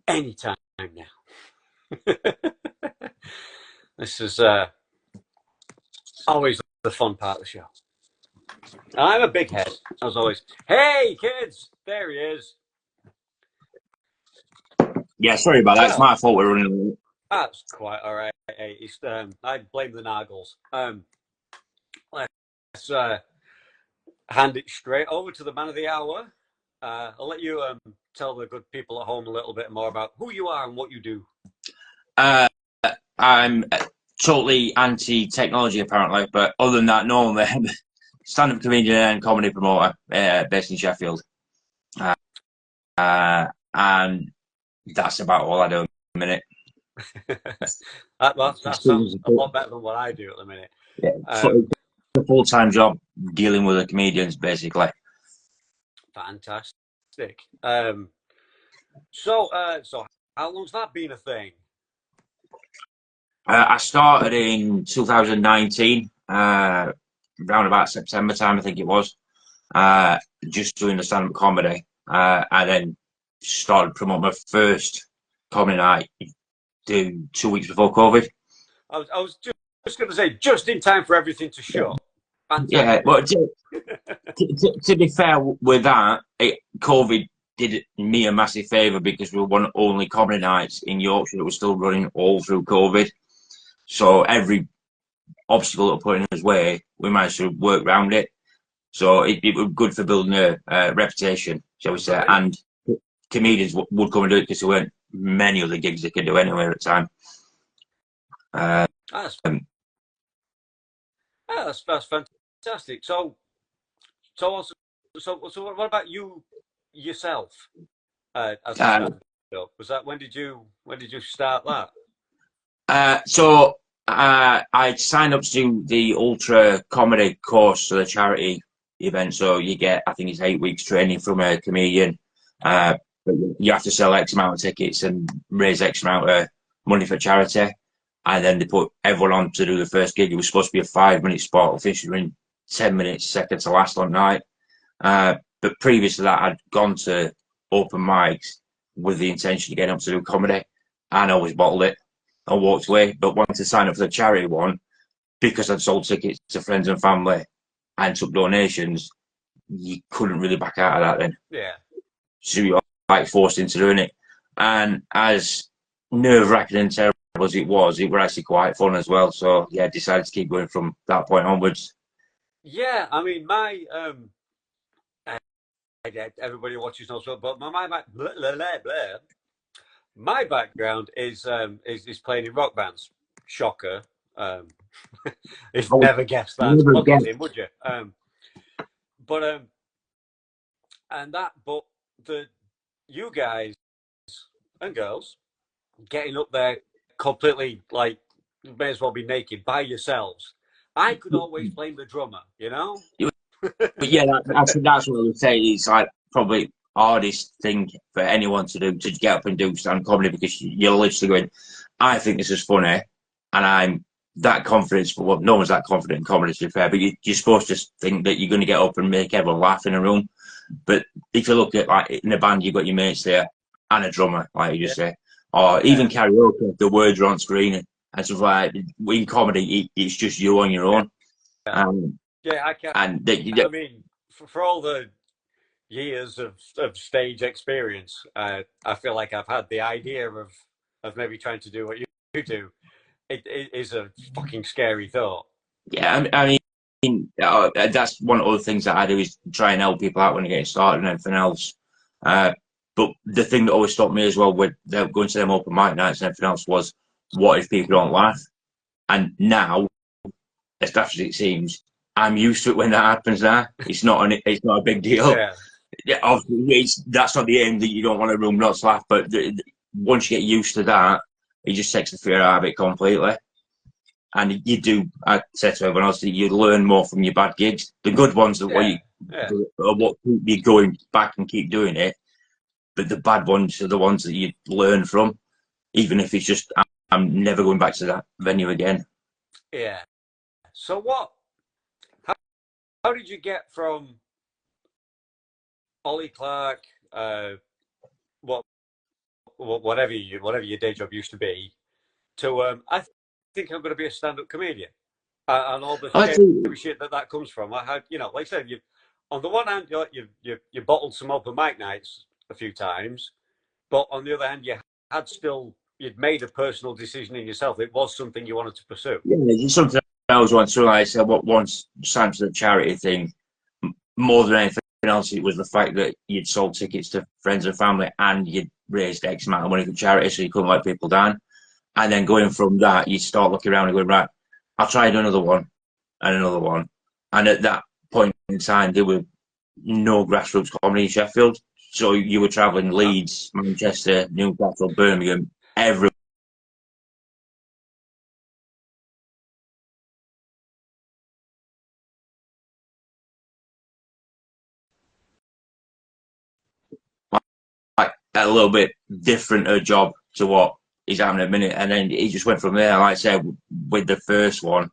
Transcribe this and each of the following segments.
anytime now. This is always the fun part of the show. I'm a big head, as always. Hey, kids! There he is. Yeah, sorry about that. It's Well, my fault we're running late. that's quite all right. Hey, I blame the Naggles. Let's hand it straight over to the man of the hour. I'll let you tell the good people at home a little bit more about who you are and what you do. Uh, I'm totally anti-technology, apparently, but other than that, no, I'm a stand-up comedian and comedy promoter based in Sheffield. Uh, and that's about all I do in a minute. that sounds a lot better than what I do at the minute. Yeah, it's a full-time job dealing with the comedians, basically. Fantastic. So how long's that been a thing? I started in 2019, around about September time, I think it was, just doing the stand-up comedy, and then started promoting my first comedy night 2 weeks before COVID. I was just going to say, just in time for everything to shut. Yeah, Fantastic. but to be fair with that, COVID did me a massive favour because we were one of the only comedy nights in Yorkshire that was still running all through COVID. So every obstacle that put in his way, we managed to work around it. So it was good for building a reputation, shall we say. Right. And comedians would come and do it because there weren't many other gigs they could do anywhere at the time. That's fantastic. So what about you yourself? As a stand-up, was that when did you start that? I signed up to do the Ultra Comedy course, so the charity event. So you get, I think it's 8 weeks training from a comedian. But you have to sell X amount of tickets and raise X amount of money for charity. And then they put everyone on to do the first gig. It was supposed to be a 5 minute spot, officially in 10 minutes, second to last on night. But previous to that, I'd gone to open mics with the intention of getting up to do comedy, and I always bottled it. I walked away, but wanted to sign up for the charity one because I'd sold tickets to friends and family and took donations. You couldn't really back out of that then. Yeah. So you were like forced into doing it. And as nerve-wracking and terrible as it was actually quite fun as well. So yeah, I decided to keep going from that point onwards. Yeah, I mean, everybody watches knows, but my background is playing in rock bands. Shocker. You'd never guessed that. Never Well, get guessed. in, would you? But but you guys and girls getting up there completely like you may as well be naked by yourselves. I could always blame the drummer, you know. But yeah, that's what I would say. It's like probably hardest thing for anyone to do to get up and do stand comedy because you're literally going, I think this is funny, and I'm that confident. But well, no one's that confident in comedy to be fair. But you're supposed to think that you're going to get up and make everyone laugh in a room. But if you look at like in a band, you've got your mates there and a drummer, like you just say, or even karaoke, the words are on screen and stuff like that. In comedy, it's just you on your own. Yeah, I can. And I mean, for all the years of stage experience, I feel like I've had the idea of maybe trying to do what you do. It is a fucking scary thought. yeah, I mean, that's one of the things that I do is try and help people out when they get started and everything else. But the thing that always stopped me as well with going to them open mic nights and everything else was, what if people don't laugh? And now, as daft as it seems, I'm used to it when that happens. Now it's not a big deal. Yeah, obviously, that's not the aim that you don't want a room not to laugh. But once you get used to that, it just takes the fear out of it completely. And you do, I said to everyone else, that you learn more from your bad gigs. The good ones are what keep you going back and keep doing it. But the bad ones are the ones that you learn from, even if it's just, I'm never going back to that venue again. Yeah. So how did you get from Oli Clarke, whatever your day job used to be, to I think I'm going to be a stand-up comedian, and all the I scary think, shit that comes from. I had, like I said, on the one hand, you bottled some open mic nights a few times, but on the other hand, you'd made a personal decision in yourself. It was something you wanted to pursue. yeah, it's something I always want to. Like I said, what once signed to the charity thing, more than anything else, it was the fact that you'd sold tickets to friends and family and you'd raised X amount of money for charity, so you couldn't let people down. And then going from that, you start looking around and going, right, I'll try another one and another one. And at that point in time, there were no grassroots comedy in Sheffield. So you were travelling Leeds, Manchester, Newcastle, Birmingham, everywhere. Like a little bit different a job to what he's having at the minute. And then he just went from there. Like I said, with the first one,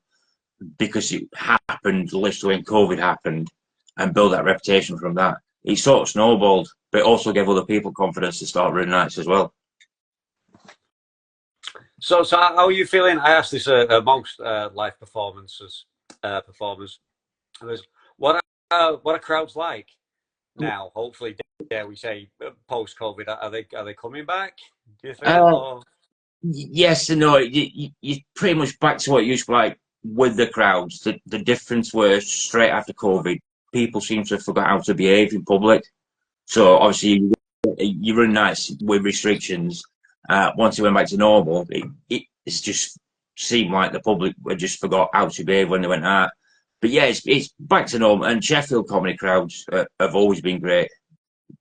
because it happened literally when COVID happened, and build that reputation from that. It sort of snowballed, but it also gave other people confidence to start running nights as well. So how are you feeling? I asked this amongst live performers. Was what are crowds like now? Hopefully, dare we say, post COVID, are they coming back? Do you feel? Uh, Or yes and no. You're pretty much back to what you used to like with the crowds. The difference was straight after COVID, people seem to have forgot how to behave in public. So obviously, you run nights with restrictions. Once it went back to normal, it's just seemed like the public had just forgot how to behave when they went out. But yeah, it's back to normal. And Sheffield comedy crowds have always been great.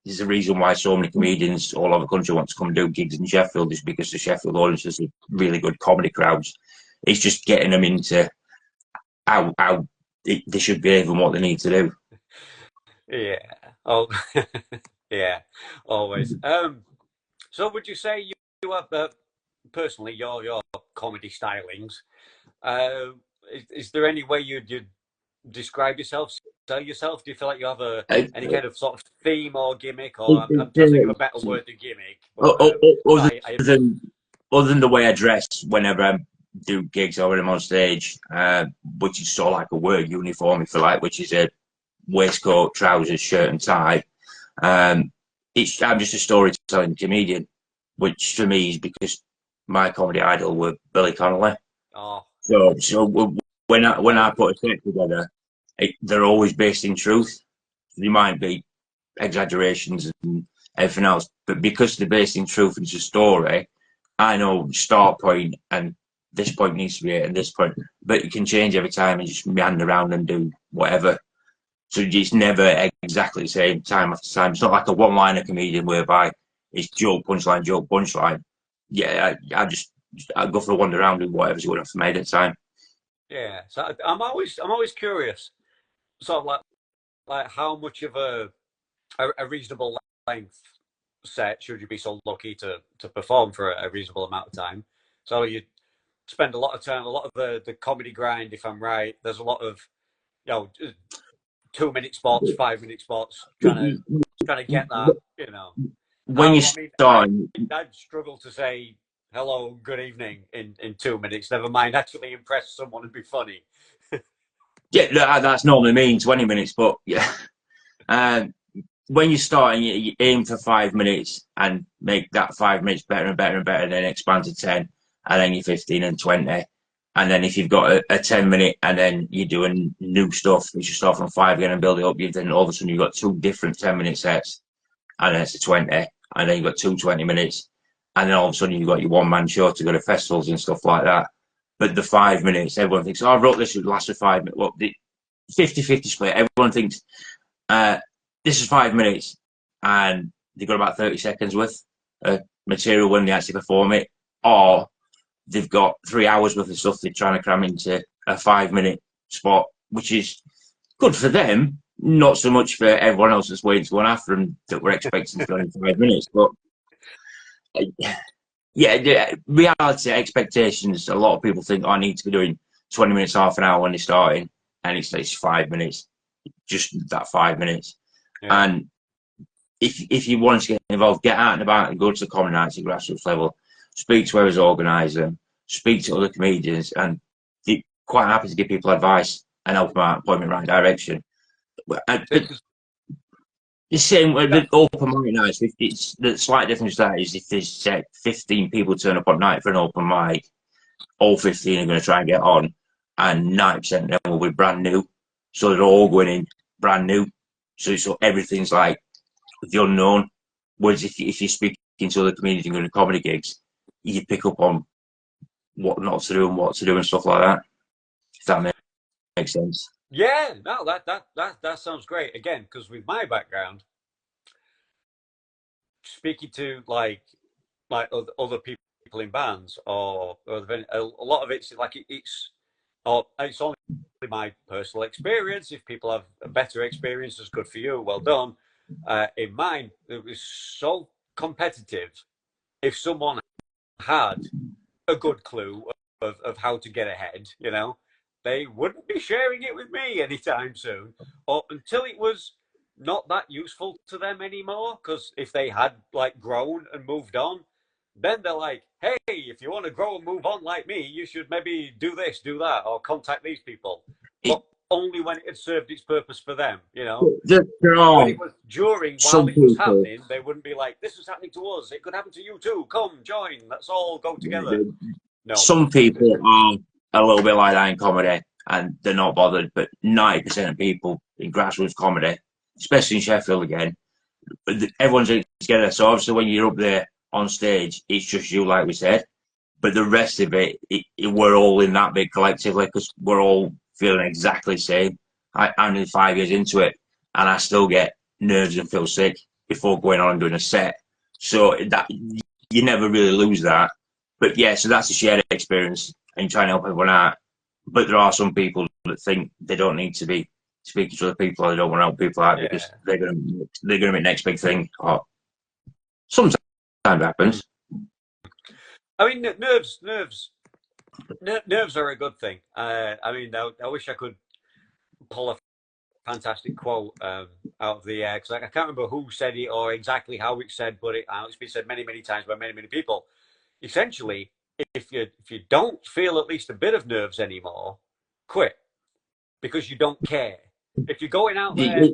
There's a reason why so many comedians all over the country want to come do gigs in Sheffield, is because the Sheffield audiences are really good comedy crowds. It's just getting them into how they should behave and what they need to do. yeah, oh yeah, always. So would you say you have personally your comedy stylings? Uh, is there any way you'd describe yourself, sell yourself? Do you feel like you have any Uh, kind of sort of theme or gimmick? Or it, I'm trying to think of a it, better word than gimmick, but uh, other I than other than the way I dress whenever I do gigs or when I'm on stage, which is sort of like a work uniform, if you like, which is a waistcoat, trousers, shirt, and tie. Um, I'm just a storytelling comedian, which for me is because my comedy idol were Billy Connolly. oh So when I oh put a set together, they're always based in truth. They might be exaggerations and everything else, but because they're based in truth and it's a story, I know start point and this point needs to be it and this point, but it can change every time and just meander around and do whatever. So it's never exactly the same time after time. It's not like a one-liner comedian whereby it's joke, punchline, joke, punchline. Yeah, I go for a wander around and whatever's going on for me at the time. yeah. So I'm always curious, sort of like how much of a reasonable length set should you be so lucky to perform for a reasonable amount of time. So you spend a lot of time, a lot of the comedy grind. If I'm right, there's a lot of, 2 minute spots, 5 minute spots, trying to get that. When you I mean, start, I'd struggle to say hello, good evening in 2 minutes. Never mind actually impress someone and be funny. yeah, that's normally me in 20 minutes, but yeah. Um, when you start and you aim for 5 minutes and make that 5 minutes better and better and better, then expand to 10, and then you're 15 and 20. And then if you've got a 10 minute and then you're doing new stuff, you should start from five again and build it up. Then all of a sudden you've got two different 10 minute sets, and then it's a 20, and then you've got two 20 minutes, and then all of a sudden you've got your one man show to go to festivals and stuff like that. But the 5 minutes, everyone thinks, oh, I wrote this, it lasted 5 minutes. Well, the 50-50 split, everyone thinks, uh, this is 5 minutes, and they've got about 30 seconds worth of material when they actually perform it, or they've got 3 hours worth of stuff they're trying to cram into a 5 minute spot, which is good for them, not so much for everyone else that's waiting to go on after them that we're expecting to go in 5 minutes. But yeah, the reality expectations, a lot of people think, oh, I need to be doing 20 minutes, half an hour when they're starting, and it's 5 minutes, just that 5 minutes. Yeah. And if you want to get involved, get out and about and go to the comedy nights at grassroots level, speak to whoever's organised them, speak to other comedians, and they're quite happy to give people advice and help them out, point them in the right direction. But the same with the open mic nights. It's the slight difference that is if there's 15 people turn up on night for an open mic, all 15 are going to try and get on, and 90% of them will be brand new. So they're all going in brand new. So everything's like the unknown. Whereas if you're speaking to other comedians and going to comedy gigs, you pick up on what not to do and what to do and stuff like that. If that makes sense. Yeah, no, that sounds great. Again, because with my background, speaking to like other people in bands or a lot of it's like it's only my personal experience. If people have a better experience, it's good for you. Well done. In mine, it was so competitive. If someone had a good clue of how to get ahead, you know, they wouldn't be sharing it with me anytime soon, or until it was not that useful to them anymore. Because if they had like grown and moved on, then they're like, hey, if you want to grow and move on like me, you should maybe do this, do that, or contact these people. But only when it had served its purpose for them, you know. When it was during, while it was happening, they wouldn't be like, this is happening to us. It could happen to you too. Come, join. Let's all go together. No. Some people are a little bit like that in comedy, and they're not bothered. But 90% of people in grassroots comedy, especially in Sheffield again, everyone's together. So obviously when you're up there on stage, it's just you, like we said. But the rest of it, we're all in that big collectively because we're all feeling exactly the same. I'm only 5 years into it, and I still get nerves and feel sick before going on and doing a set. So that you never really lose that. But yeah, so that's a shared experience, and trying to help everyone out. But there are some people that think they don't need to be speaking to other people, or they don't want to help people out because they're going to be the next big thing. Or sometimes it happens. I mean, nerves are a good thing. I mean, I wish I could pull a fantastic quote out of the air because I can't remember who said it or exactly how it's said, but it's been said many, many times by many, many people. Essentially, if you don't feel at least a bit of nerves anymore, quit because you don't care. If you're going out there,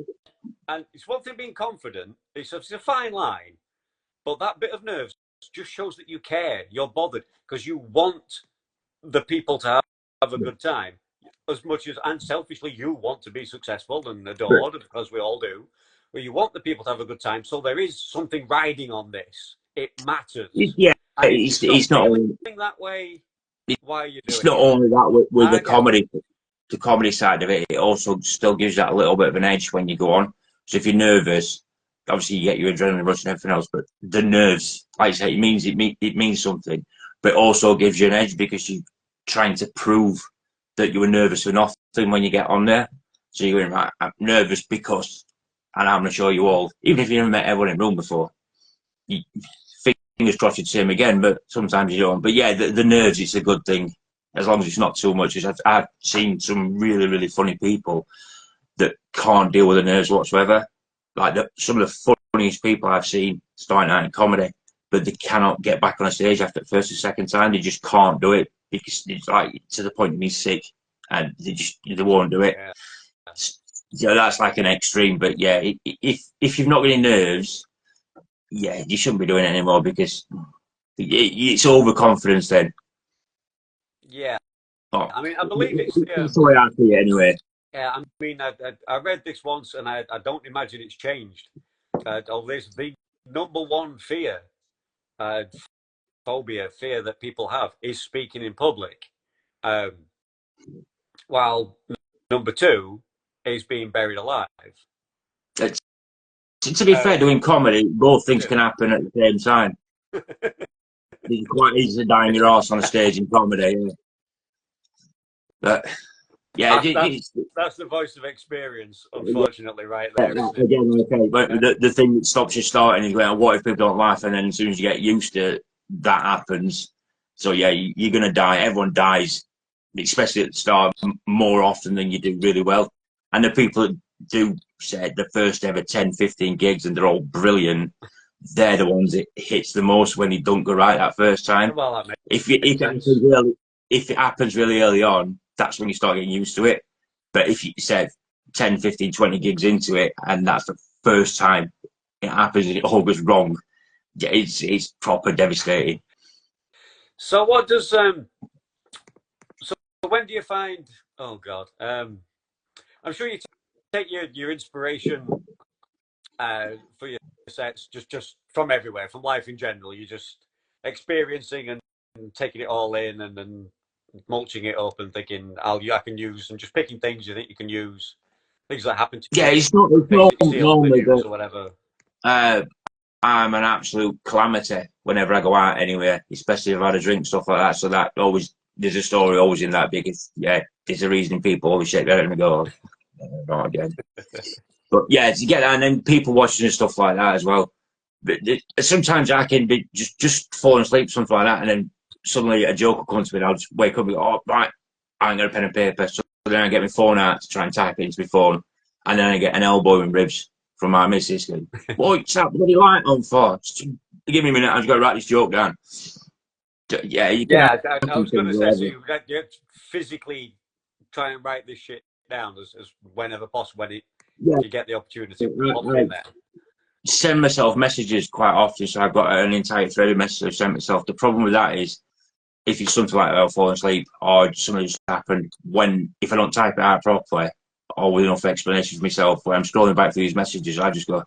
and it's one thing being confident, it's a fine line, but that bit of nerves just shows that you care, you're bothered because you want the people to have a good time as much as, and selfishly, you want to be successful and adored because we all do. But you want the people to have a good time, so there is something riding on this. It matters. Yeah, it's not only that way. Why are you doing it's not only that with the comedy side of it. It also still gives that a little bit of an edge when you go on. So if you're nervous, obviously you get your adrenaline rush and everything else, but the nerves, like I say, it means something, but it also gives you an edge because you're trying to prove that you were nervous for nothing when you get on there. So you're going, right, I'm nervous because, and I'm going to show you all, even if you never met everyone in the room before, fingers crossed you'd see him again, but sometimes you don't. But yeah, the nerves, it's a good thing, as long as it's not too much. I've seen some really, really funny people that can't deal with the nerves whatsoever. Like some of the funniest people I've seen starting out in comedy, but they cannot get back on a stage after the first or second time. They just can't do it because it's like to the point of being sick, and they won't do it. So that's like an extreme. But yeah, if you've not got any nerves, yeah, you shouldn't be doing it anymore because it's overconfidence then. Yeah. Oh, I mean, I believe it's that's the way I see it anyway. Yeah, I mean, I read this once, and I don't imagine it's changed. This the number one fear, fear that people have is speaking in public. While number two is being buried alive. To be fair, doing comedy, both things can happen at the same time. It's quite easy to die in your arse on a stage in comedy. Yeah. But yeah, that's the voice of experience, unfortunately, right there. Again, okay. But the thing that stops you starting is going, what if people don't laugh? And then as soon as you get used to it, that happens. So yeah, you're going to die. Everyone dies, especially at the start, more often than you do really well. And the people that do said the first ever 10, 15 gigs, and they're all brilliant. They're the ones it hits the most when you don't go right that first time. Well, that If makes sense. if it happens really early on, that's when you start getting used to it. But if you said 10, 15, 20 gigs into it, and that's the first time it happens and it all goes wrong, it's proper devastating. So what does so when do you find? Oh God, I'm sure you take your inspiration for your sets just from everywhere, from life in general. You're just experiencing and taking it all in, and then mulching it up and thinking, I can use, and just picking things you think you can use, things that happen to Yeah, you, it's things not that you see on the normally news that or whatever. I'm an absolute calamity whenever I go out anywhere, especially if I've had a drink, stuff like that. So that always, there's a story always in that because, yeah, there's a reason people always shake their head and go, oh, not again. But yeah, to get that, and then people watching and stuff like that as well. But sometimes I can be just falling asleep, something like that, and then suddenly a joke will come to me, and I'll just wake up and go, oh, right, I ain't got a pen and paper. So then I get my phone out to try and type it into my phone, and then I get an elbow in ribs from my missus. Going, what's that bloody light on for? Just give me a minute, I've got to write this joke down. Yeah, you can Yeah, I happen was going things to say, so wherever. you have to physically try and write this shit down as whenever possible when Yeah, you get the opportunity pops I in there. send myself messages quite often, so I've got an entire thread of messages I've sent myself. The problem with that is if it's something like I'll fall asleep or something just happened when if I don't type it out properly or with enough explanation for myself when I'm scrolling back through these messages, I just go,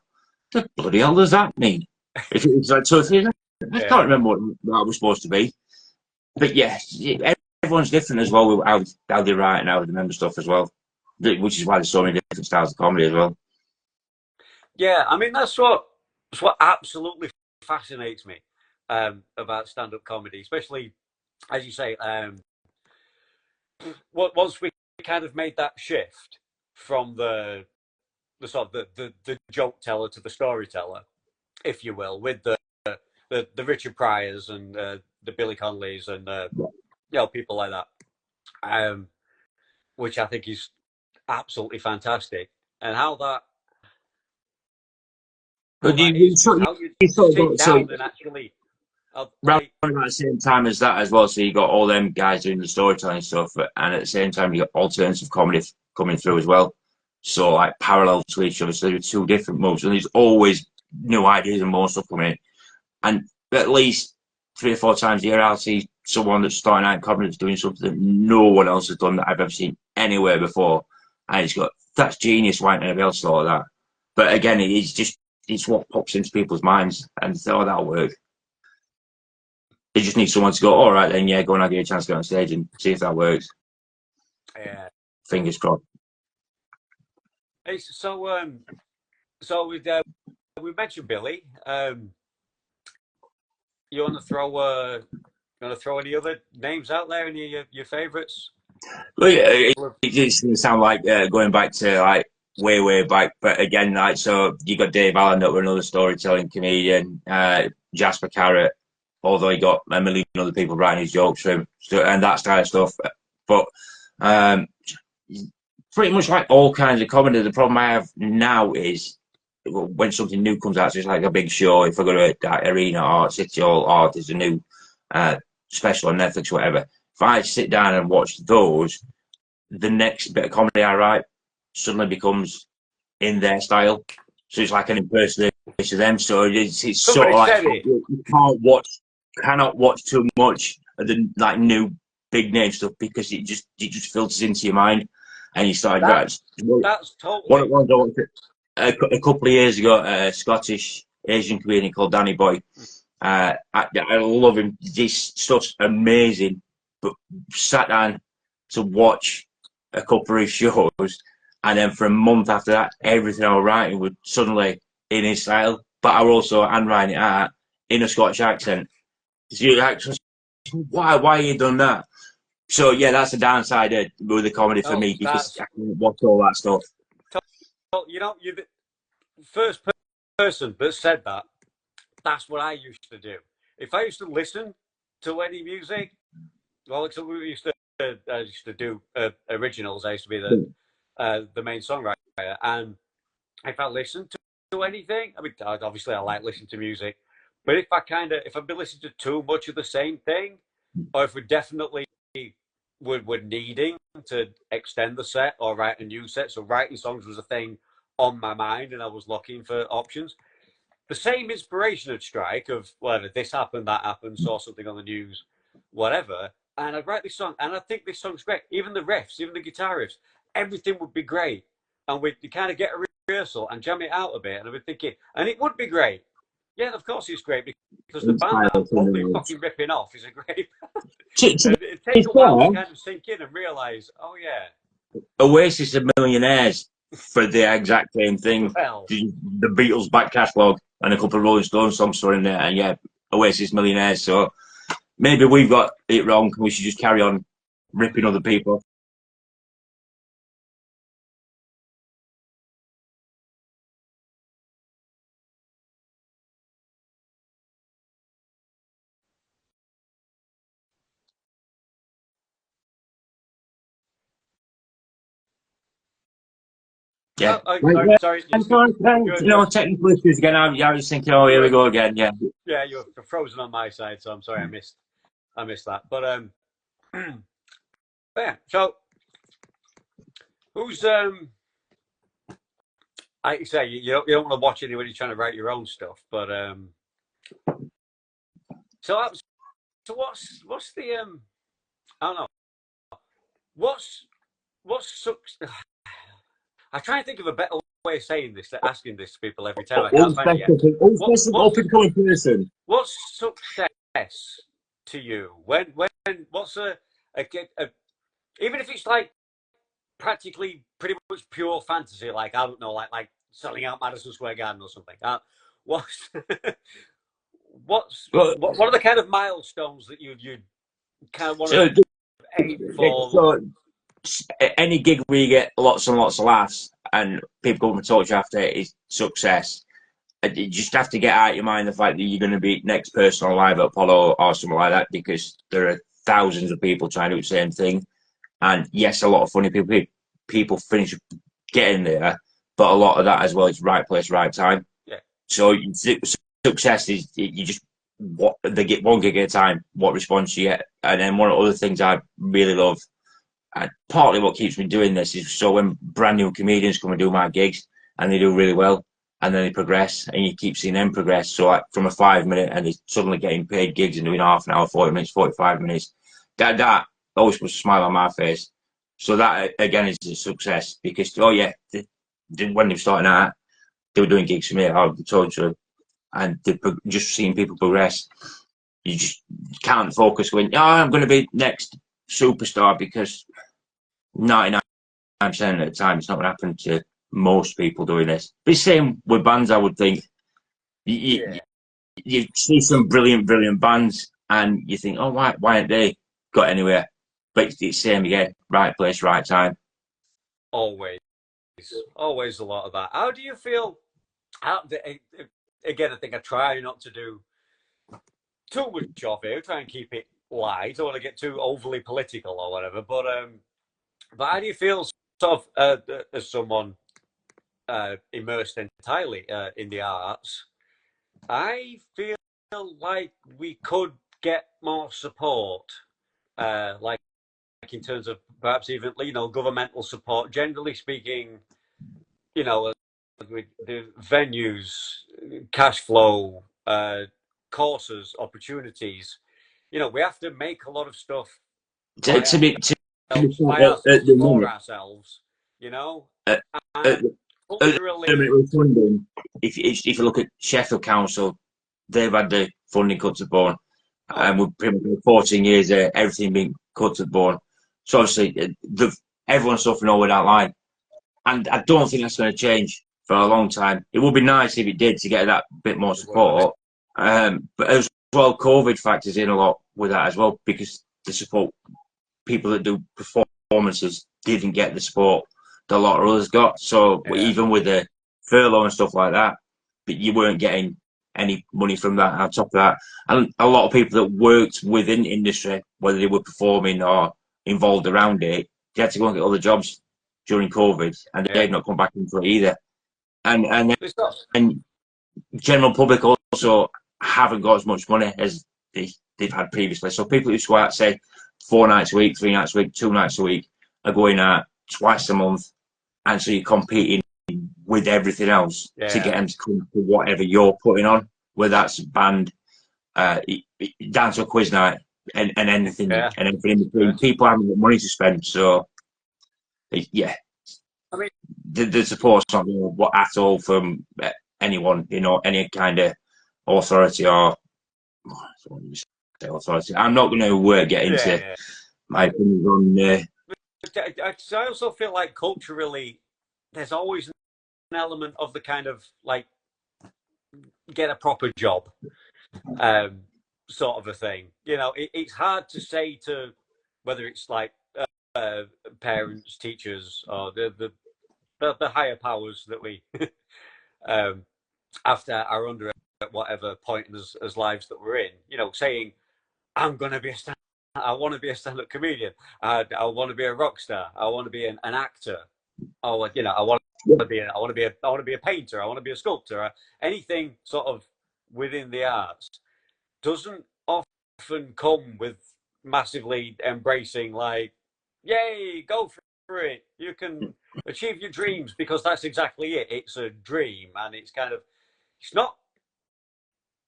the bloody hell does that mean? If it's like so I Yeah, can't remember what that was supposed to be. But yeah, everyone's different as well with how they write and how they remember stuff as well. Which is why there's so many different styles of comedy as well. yeah. I mean, that's what absolutely fascinates me about stand-up comedy, especially as you say. Once we kind of made that shift from the sort of the joke teller to the storyteller, if you will, with the Richard Pryors and the Billy Conleys and people like that, which I think is absolutely fantastic, and how But that is just how you you sort of sit got so down and actually around like about the same time as that as well. So you got all them guys doing the storytelling stuff, and at the same time you got alternative comedy coming through as well. So like parallel to each other, so there's two different moves, and there's always new ideas and more stuff coming in. And at least 3 or 4 times a year, I'll see someone that's starting out in comedy that's doing something that no one else has done that I've ever seen anywhere before, and it's got that's genius. Why can't anybody else thought of that? But again, it's what pops into people's minds, and they say, oh, that'll work. They just need someone to go, all right, then, yeah, go and I'll give you a chance to get on stage and see if that works. uh, Fingers crossed. hey, so we mentioned Billy. You want to throw any other names out there? Any of your favourites? Well, yeah, it's going to sound like going back to like way back, but again, like so, you got Dave Allen, that were another storytelling comedian, Jasper Carrot, although he got a million other people writing his jokes for him, so, and that kind of stuff. But um, pretty much like all kinds of comedy. The problem I have now is when something new comes out, so it's like a big show. If I go to like, Arena or City Hall or there's a new uh, special on Netflix or whatever, if I sit down and watch those, the next bit of comedy I write suddenly becomes in their style. So it's like an impersonation of them. So it's sort Somebody of like said it. you cannot watch too much of the like new big name stuff because it just filters into your mind, and you start That right. that's One of totally. the ones I watched a couple of years ago, a Scottish Asian comedian called Danny Boy. I love him. This stuff's amazing, but sat down to watch a couple of shows, and then for a month after that, everything I was writing was suddenly in his style. But I was also handwriting it out in a Scottish accent. So you're like, why you done that? So yeah, that's the downside with the comedy for Oh, me because that's I can watch all that stuff. you're the first person that said that. That's what I used to do. If I used to listen to any music, well, we used to I used to do originals. I used to be the main songwriter, and if I listen to anything, I mean, obviously I like listening to music, but if I've been listening to too much of the same thing, or if we're definitely we're needing to extend the set or write a new set, so writing songs was a thing on my mind, and I was looking for options. The same inspiration would strike of whatever this happened, that happened, saw something on the news, whatever, and I'd write this song, and I think this song's great. Even the riffs, even the guitar riffs, everything would be great, and we'd kind of get a rehearsal and jam it out a bit, and I'd be thinking, and it would be great. Yeah, of course it's great because the band that I'm totally fucking ripping off is a great band. And it takes a while to kind of sink in and realise, oh yeah. Oasis are millionaires for the exact same thing. Well, The Beatles back catalogue and a couple of Rolling Stones songs are in there, and yeah, Oasis millionaires. So maybe we've got it wrong. We should just carry on ripping other people. Yeah. sorry. Technical issues again. I was thinking, oh, here we go again. Yeah. Yeah, you're frozen on my side, so I'm sorry I missed that. But yeah. So who's like you say, you don't want to watch anybody trying to write your own stuff, but so what's the I don't know what's sucks. I try and think of a better way of saying this, asking this to people every time. I can't find it yet. What's success to you? When what's a even if it's like practically pretty much pure fantasy, like I don't know, like selling out Madison Square Garden or something. What's what are the kind of milestones that you kind of want to aim for? So any gig where you get lots and lots of laughs and people come and talk to you after it is success. You just have to get out of your mind the fact that you're going to be next person on live at Apollo or something like that, because there are thousands of people trying to do the same thing. And yes, a lot of funny people finish getting there, but a lot of that as well is right place, right time. Yeah. So success is you just they get one gig at a time, what response you get. And then one of the other things I really love, and partly what keeps me doing this, is so when brand new comedians come and do my gigs and they do really well, and then they progress, and you keep seeing them progress. So like from a 5 minute, and they're suddenly getting paid gigs and doing half an hour, 40 minutes, 45 minutes. That always puts a smile on my face. So that again is a success, because when they were starting out, they were doing gigs for me. I told you, and just seeing people progress. You just can't focus when I'm going to be next superstar, because 99% of the time it's not going to happen to most people doing this. But it's the same with bands, I would think. You see some brilliant bands and you think, oh, why haven't they got anywhere? But it's the same again, right place, right time. Always a lot of that. How do you feel? Again, I think I try not to do too much of it. Try and keep it light. I don't want to get too overly political or whatever. But how do you feel, sort of, as someone immersed entirely in the arts? I feel like we could get more support, like in terms of perhaps even governmental support. Generally speaking, with the venues, cash flow, courses, opportunities. We have to make a lot of stuff by ourselves for ourselves. Funding. If you look at Sheffield Council, they've had the funding cut to the bone, and we've pretty much 14 years there, everything being cut to the bone. So obviously, everyone's suffering over that line, and I don't think that's going to change for a long time. It would be nice if it did, to get that bit more support, but as well, COVID factors in a lot with that as well, because the support people that do performances didn't get the support that a lot of others got. So even with the furlough and stuff like that, but you weren't getting any money from that on top of that. And a lot of people that worked within industry, whether they were performing or involved around it, they had to go and get other jobs during COVID, and they've not come back into it either. and general public also haven't got as much money as they've had previously. So people who go out, say, 4 nights a week, 3 nights a week, 2 nights a week, are going out twice a month, and so you're competing with everything else to get them to come to whatever you're putting on, whether that's band, down to a quiz night, and anything and everything in between. Right. People haven't got money to spend, so yeah. I mean, the support's not at all from anyone, any kind of authority or authority. I'm not going to get into my opinions on. I also feel like culturally, there's always an element of the kind of like get a proper job, sort of a thing. It's hard to say to whether it's like parents, teachers, or the higher powers that we after are under at whatever point as lives that we're in, saying, I'm going to be I want to be a stand-up comedian. I want to be a rock star. I want to be an actor. I want to be a painter. I want to be a sculptor. Anything sort of within the arts doesn't often come with massively embracing like, yay, go for it. You can achieve your dreams, because that's exactly it. It's a dream, and it's not,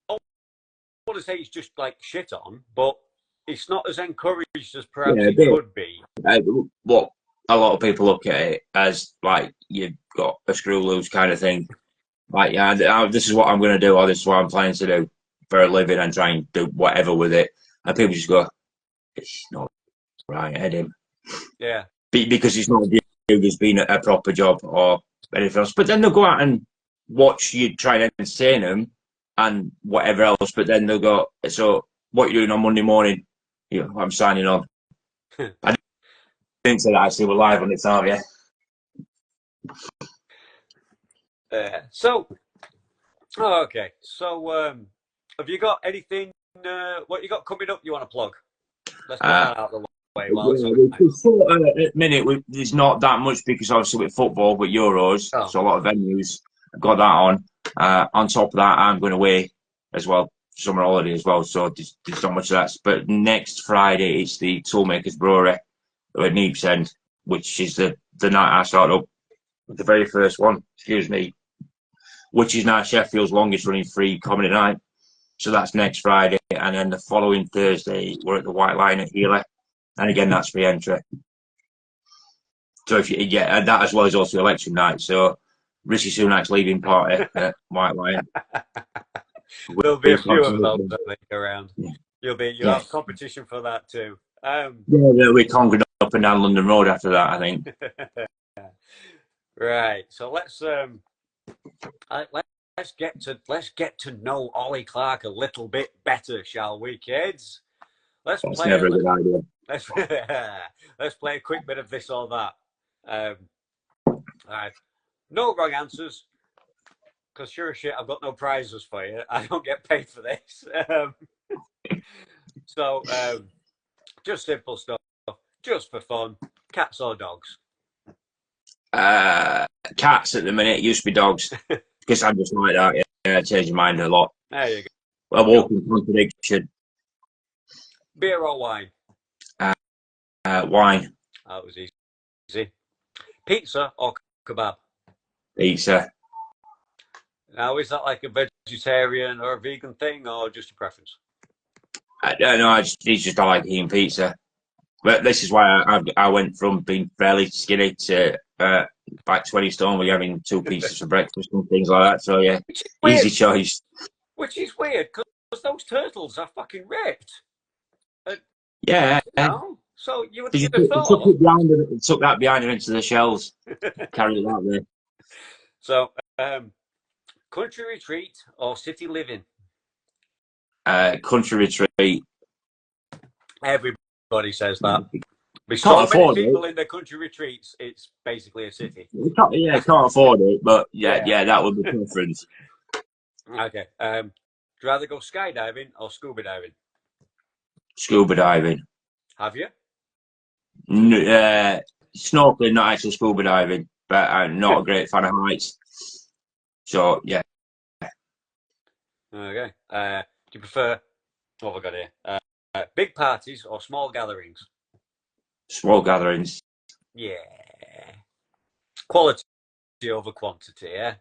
I want to say it's just like shit on, but it's not as encouraged as perhaps it could be. What a lot of people look at it as like you've got a screw loose kind of thing. Like, this is what I'm going to do, or this is what I'm planning to do for a living, and try and do whatever with it. And people just go, it's not right, Eddie. Yeah. Because it's not viewed as being a proper job or anything else. But then they'll go out and watch you try and entertain them and whatever else. But then they'll go, so what are you doing on Monday morning? I'm signing on. I didn't say that actually. We're live on this, aren't we? Okay. So, have you got anything? What you got coming up? You want to plug? Let's get that out of the way. At the minute, there's not that much because obviously with football, with Euros, so a lot of venues. I've got that on. On top of that, I'm going away as well, summer holiday as well. So there's not much of that. But next Friday, it's the Toolmakers Brewery at Neeps End, which is the night I start up, the very first one. Excuse me. Which is now Sheffield's longest running free comedy night. So that's next Friday, and then the following Thursday we're at the White Lion at Healy, and again that's free entry. So and that as well as also election night. So Rishi Sunak's leaving party at White Lion. There'll be a few of those, I think, around. Yeah. You'll have competition for that too. We're conquered up and down London Road after that, I think. Right. So let's get to know Oli Clarke a little bit better, shall we, kids? That's never a good idea. Let's play a quick bit of this or that. All right. No wrong answers, because sure as shit, I've got no prizes for you. I don't get paid for this. So, just simple stuff, just for fun. Cats or dogs? Cats at the minute. It used to be dogs. Because I'm just like that. Yeah, I change my mind a lot. There you go. A walking contradiction. Beer or wine? Wine. That was easy. Pizza or kebab? Pizza. Now, is that like a vegetarian or a vegan thing, or just a preference? I don't know. It's just I like eating pizza. But this is why I went from being fairly skinny to back 20 stone. We're having 2 pizzas for breakfast and things like that. So yeah, easy choice. Which is weird because those turtles are fucking ripped. Yeah. So you would have thought. Took that behind her into the shells. Carried it out there. So, country retreat or city living? Country retreat. Everybody says that. There's so many people in their country retreats, it's basically a city. Can't afford it, but yeah, that would be preference. Okay. Do you rather go skydiving or scuba diving? Scuba diving. Have you? Snorkeling, not actual scuba diving, but I'm not a great fan of heights. So yeah, Okay. Do you prefer, what have I got here? Big parties or small gatherings? small gatherings. Yeah. Quality over quantity, yeah?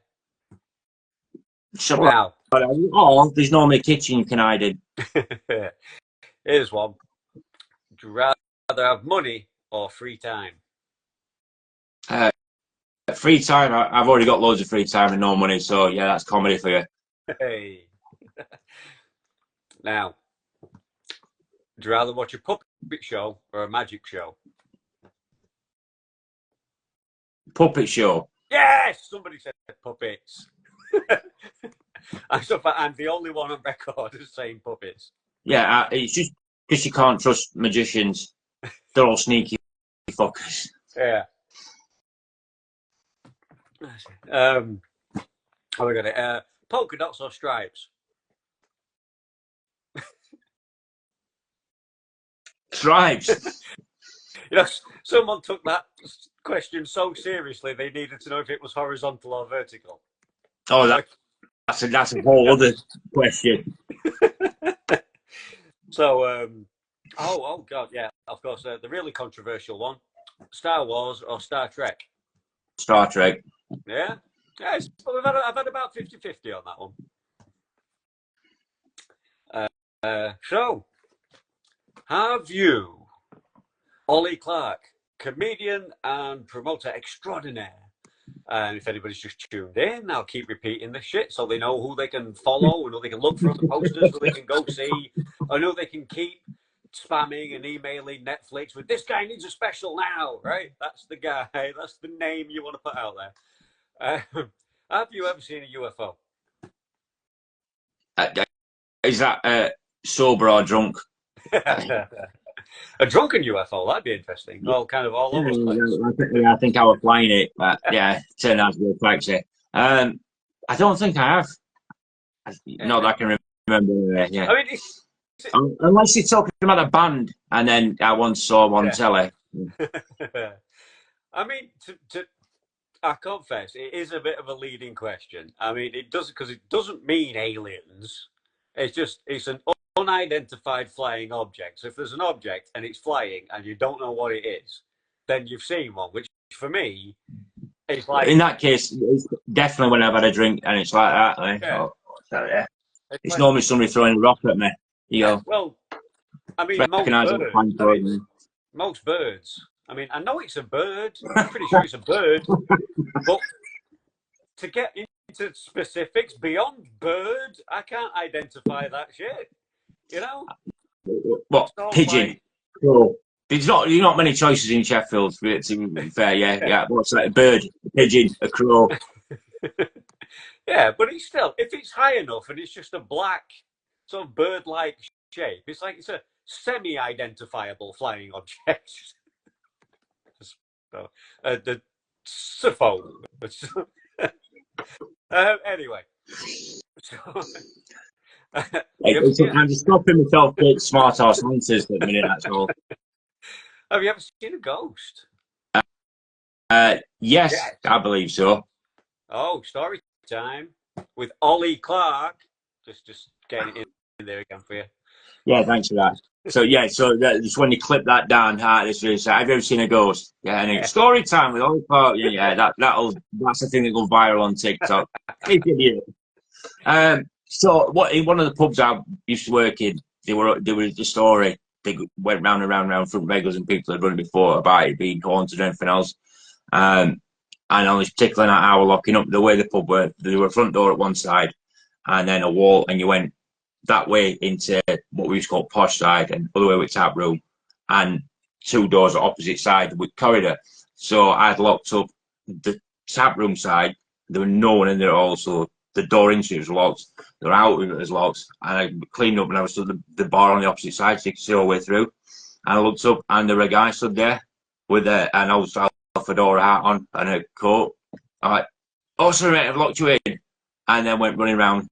So, Now, oh, there's normally a kitchen you can hide in. here's one. Would you rather have money or free time? Uh, Free time. I've already got loads of free time and no money, so yeah, that's comedy for you. Hey. Now, would you rather watch a puppet show or a magic show? Puppet show. Yes! Somebody said puppets. I'm the only one on record as saying puppets. Yeah, it's just because you can't trust magicians. They're all sneaky fuckers. Yeah. Oh, we got it. Polka dots or stripes? Stripes. You know, someone took that question so seriously they needed to know if it was horizontal or vertical. Oh, that's a whole other question. So, oh god, yeah, of course, the really controversial one: Star Wars or Star Trek? Star Trek. Yeah, yeah. I've had about 50-50 on that one. So, have you, Oli Clarke, comedian and promoter extraordinaire? And if anybody's just tuned in, I'll keep repeating this shit so they know who they can follow and who they can look for the posters, who they can go see, and who they can keep spamming and emailing Netflix with "this guy needs a special now," right? That's the guy. That's the name you want to put out there. Have you ever seen a UFO? Is that sober or drunk? A drunken UFO, that'd be interesting. All kind of all over the place. Yeah, I think I was flying it, but yeah, turned out to be a taxi. I don't think I have. Not that I can remember. Yeah. I mean, Unless you're talking about a band, and then I once saw one on telly. I mean, I confess, it is a bit of a leading question. I mean, it doesn't mean aliens. It's an unidentified flying object. So if there's an object and it's flying and you don't know what it is, then you've seen one. Which for me, it's like, in that case, it's definitely when I've had a drink and it's like that. Like, yeah. Oh, yeah. It's normally somebody throwing a rock at me. You go. Well, I mean, most birds. I mean, I know it's a bird. I'm pretty sure it's a bird. But to get into specifics beyond bird, I can't identify that shit. You know? What? Pigeon. Like... Cool. There's not many choices in Sheffield, to be fair. Yeah. What's that? A bird, a pigeon, a crow. Yeah, but it's still, if it's high enough and it's just a black, sort of bird-like shape, it's like it's a semi-identifiable flying object. So, the Suffolk. Anyway. So, I'm just stopping myself with smart ass answers at the minute, that's all. Have you ever seen a ghost? Yes, I believe so. Oh, story time with Oli Clarke. Just getting it in there again for you. Yeah, thanks for that. So just when you clip that down, it's really sad. Have you ever seen a ghost? Yeah, and it's story time with Oli Clarke. Yeah, that's the thing that goes viral on TikTok. So what in one of the pubs I used to work in, there was the story. They went round and round and round front regulars and people had run it before about it being haunted and everything else. And on this particular night, I was locking up the way the pub were. There were a front door at one side, and then a wall, and you went that way into what we used to call posh side, and other way with tap room, and two doors at opposite side with corridor. So I had locked up the tap room side. There was no one in there. Also, the door into it was locked. The out was locked, and I cleaned up, and I was stood the bar on the opposite side, so you could see all the way through. And I looked up, and there were a guy stood there with an old fedora hat on and a coat. I'm like, "Oh, sorry, mate, I've locked you in," and then went running around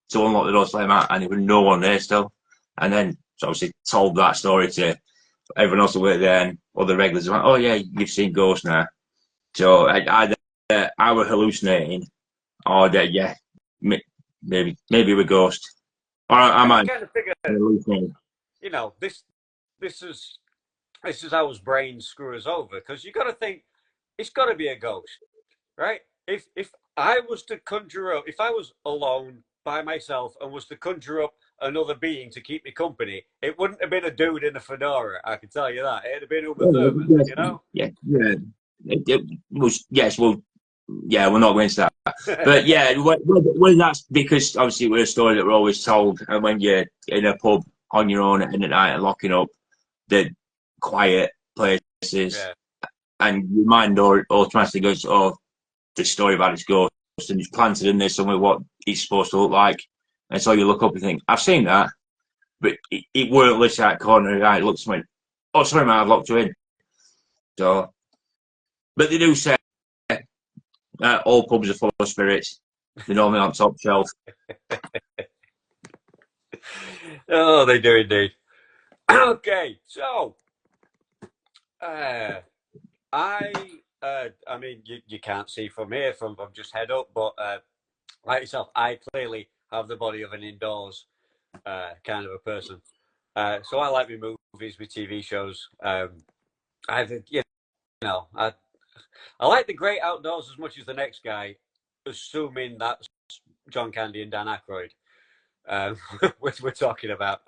to unlock the door to let him out, and there was no one there still. And then so obviously told that story to everyone else that worked there, and other regulars went, "Oh yeah, you've seen ghosts now." So I was hallucinating, Oh, yeah. Maybe with Ghost. Or I But you might kind of figure, lose me. you know, this is this is how his brain screw us over because you got to think it's got to be a ghost, right? If I was to conjure up, if I was alone by myself and was to conjure up another being to keep me company, it wouldn't have been a dude in a fedora. I can tell you that. It'd have been Uma Thurman, Yes, you know. yeah. It was, yes, well, yeah, we're not going into that. But yeah, well, that's because obviously we're a story that we're always told. And when you're in a pub on your own at the end of the night and locking up the quiet places, Yeah, and your mind automatically goes, oh, this story about this ghost, and it's planted in there somewhere what it's supposed to look like. And so you look up and think, I've seen that, but it weren't literally that corner of the eye. It looks like, oh, sorry, man, I've locked you in. So, but they do say all pubs are full of spirits. They're normally on top shelf. oh, they do indeed. Okay, so uh, I mean, you can't see from here from just head up, but like yourself, I clearly have the body of an indoors kind of a person. So I like my movies, my TV shows. You know, I like the great outdoors as much as the next guy, assuming that's John Candy and Dan Aykroyd, which we're talking about.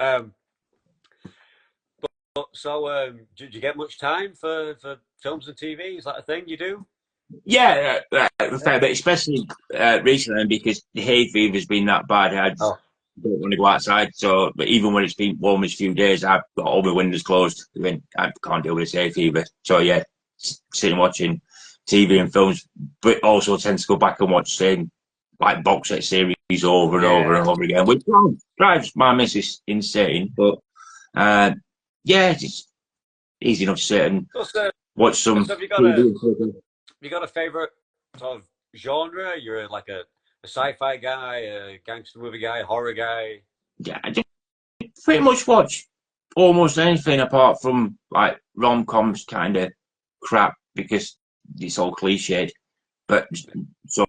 Did you get much time for films and TV? Is that a thing you do? Yeah, fair bit, especially recently because the hay fever's been that bad. I just Oh, don't want to go outside. So, but even when it's been warm as a few days, I've got all my windows closed. I mean, I can't deal with this hay fever. So yeah, sitting watching TV and films, but also tend to go back and watch same like box set series over and over yeah. and over again, which drives my missus insane. But uh, yeah, it's easy enough to sit and So, watch some so TV. you got a favorite sort of genre? You're like a sci-fi guy, a gangster movie guy, a horror guy. Yeah, I just pretty much watch almost anything apart from like rom coms kind of crap because it's all cliched. But so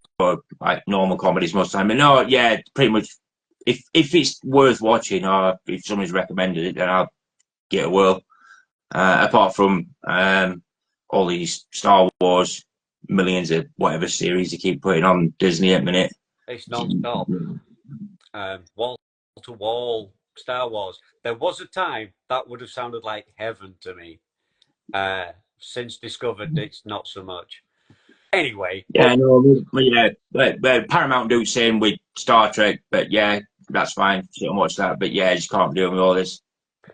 like normal comedies most of the time. But no, yeah, pretty much. If it's worth watching or if somebody's recommended it, then I'll get a whirl. Apart from all these Star Wars, millions of whatever series they keep putting on Disney at the minute. It's non-stop. Wall to wall Star Wars. There was a time that would have sounded like heaven to me. Since discovered, it's not so much. Anyway, Yeah, no, yeah, but Paramount do the same with Star Trek, but yeah, that's fine. Sit and watch that. But yeah, you just can't do with all this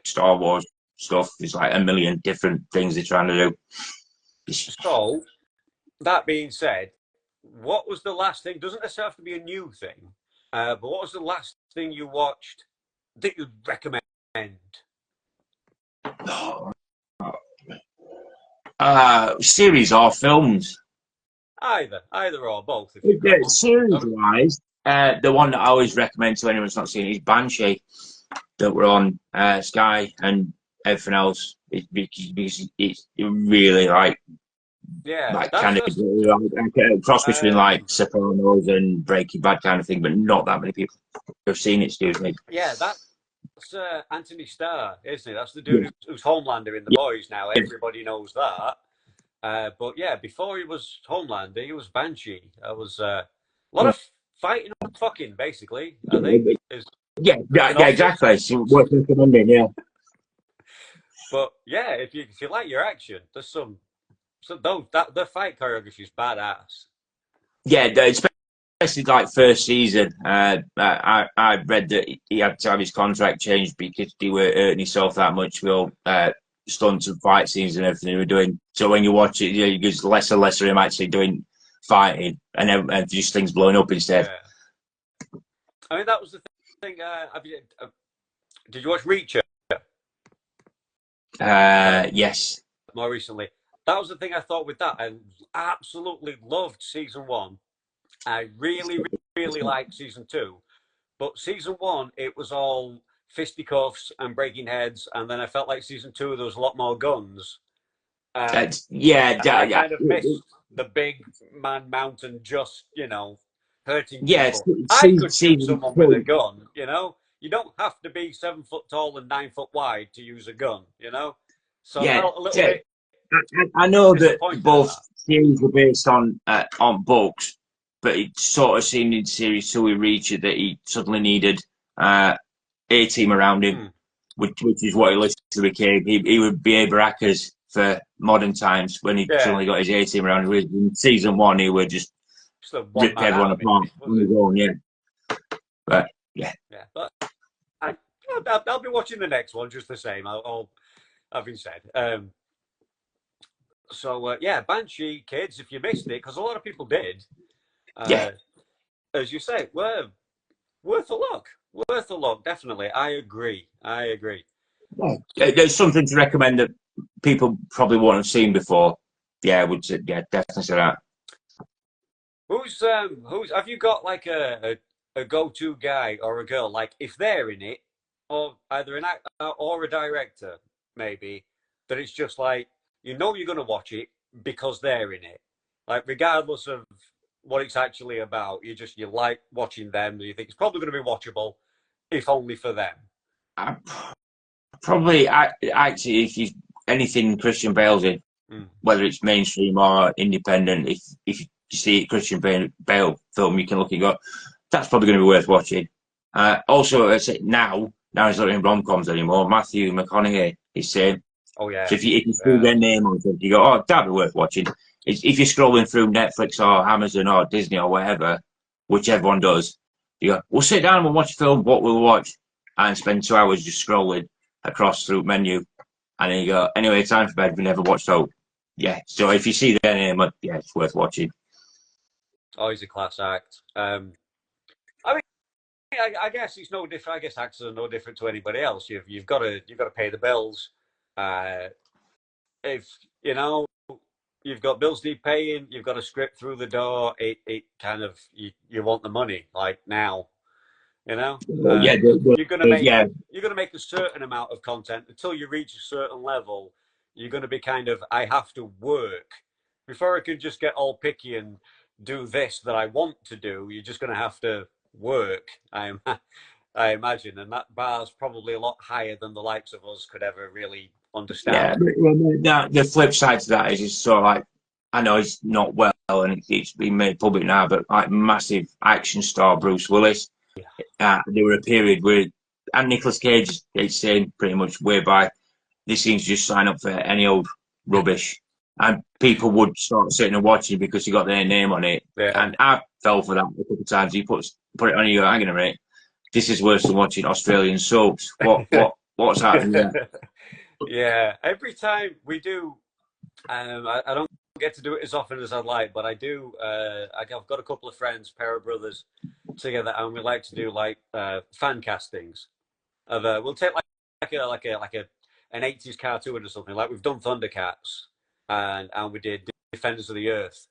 Star Wars stuff. There's like a million different things they're trying to do. so that being said, what was the last thing? Doesn't necessarily have to be a new thing, but what was the last thing you watched that you'd recommend? Series or films. Either or both, if you've got Yeah, one. series wise, the one that I always recommend to anyone who's not seen it is Banshee that were on Sky and everything else. Because it's really Yeah, like that's kind of that's. like a cross between like Um, Sopranos and Breaking Bad kind of thing, but not that many people have seen it. Excuse me. yeah, that's Anthony Starr, isn't it? That's the dude Yeah, who's Homelander in The Boys now. Everybody knows that. But yeah, before he was Homelander, he was Banshee. That was a lot yeah, of fighting and fucking, basically. I think is the yeah, synopsis. exactly. So worth recommending. Yeah, But yeah, if you like your action, there's some those that the fight choreography is badass. yeah. Especially like first season. I read that he had to have his contract changed because he were hurting himself that much with all stunts and fight scenes and everything he were doing. So when you watch it, you get less and less of him actually doing fighting and just things blowing up instead. Yeah, I mean that was the thing. Did you watch Reacher Yes. more recently? That was the thing I thought with that. I absolutely loved season one. I really, really liked season two. But season one, it was all fisticuffs and breaking heads, and then I felt like season two there was a lot more guns, Yeah, and I kind of missed the big man mountain just hurting Yeah, people. I could shoot season someone with a 2. gun, You don't have to be 7 foot tall and 9 foot wide to use a gun, So I Yeah, felt a little bit I know that disappointed at both that. series were based on books, but it sort of seemed in series 2 with Reacher that he suddenly needed a team around him, Hmm. which is what he literally became. He would be a Baracus for modern times when he Yeah, suddenly got his A team around him. In season 1, he would just just a one rip man everyone army, apart was on his it? own. Yeah, but yeah, Yeah, but I'll be watching the next one just the same. All having said. Yeah, Banshee kids, if you missed it, because a lot of people did, yeah. uh, as you say, were worth a look. Worth a look, definitely. I agree. I agree. There's something to recommend that people probably won't have seen before. Yeah, I would say, yeah, definitely say that. Who's have you got like a go to guy or a girl like if they're in it, or either an actor or a director maybe, that it's just like you're gonna watch it because they're in it, like regardless of what it's actually about. You like watching them. You think it's probably going to be watchable, if only for them. I, probably, actually, if you anything Christian Bale's in, Mm. whether it's mainstream or independent, if you see a Christian Bale film, you can look and go, that's probably going to be worth watching. Also, I say now he's not in rom-coms anymore. Matthew McConaughey is saying. Oh So yeah, if you see yeah. their name on something, you go, oh, that'd be worth watching. If you're scrolling through Netflix or Amazon or Disney or whatever, whichever one does, you go, we'll sit down and we'll watch a film, what we'll watch, and spend 2 hours just scrolling across through menu. And then you go, anyway, time for bed, we never watched out. Yeah, so if you see their name, yeah, it's worth watching. Oh, he's a class act. I mean, I guess it's no different. I guess actors are no different to anybody else. You've got to pay the bills. Uh, if you've got bills to be paying, you've got a script through the door. It kind of you want the money like now. You know, Yeah, you're gonna make yeah, you're gonna make a certain amount of content until you reach a certain level. You're gonna be kind of I have to work before I can just get all picky and do this that I want to do. You're just gonna have to work. I imagine, and that bar's probably a lot higher than the likes of us could ever really yeah. understand. The flip side to that is it's sort of like, I know it's not well and it's been made public now, but like massive action star Bruce Willis. There were a period where, and Nicolas Cage, it's saying pretty much whereby they seem to just sign up for any old rubbish, and people would start sitting and watching because you got their name on it. Yeah. And I fell for that a couple of times. You put it on, you go, hang on a minute, this is worse than watching Australian soaps. What's happening there? Yeah. Every time we do, I don't get to do it as often as I'd like, but I do. I've got a couple of friends, pair of brothers, together, and we like to do like fan castings. We'll take like a an 80s cartoon or something. Like we've done Thundercats, and we did Defenders of the Earth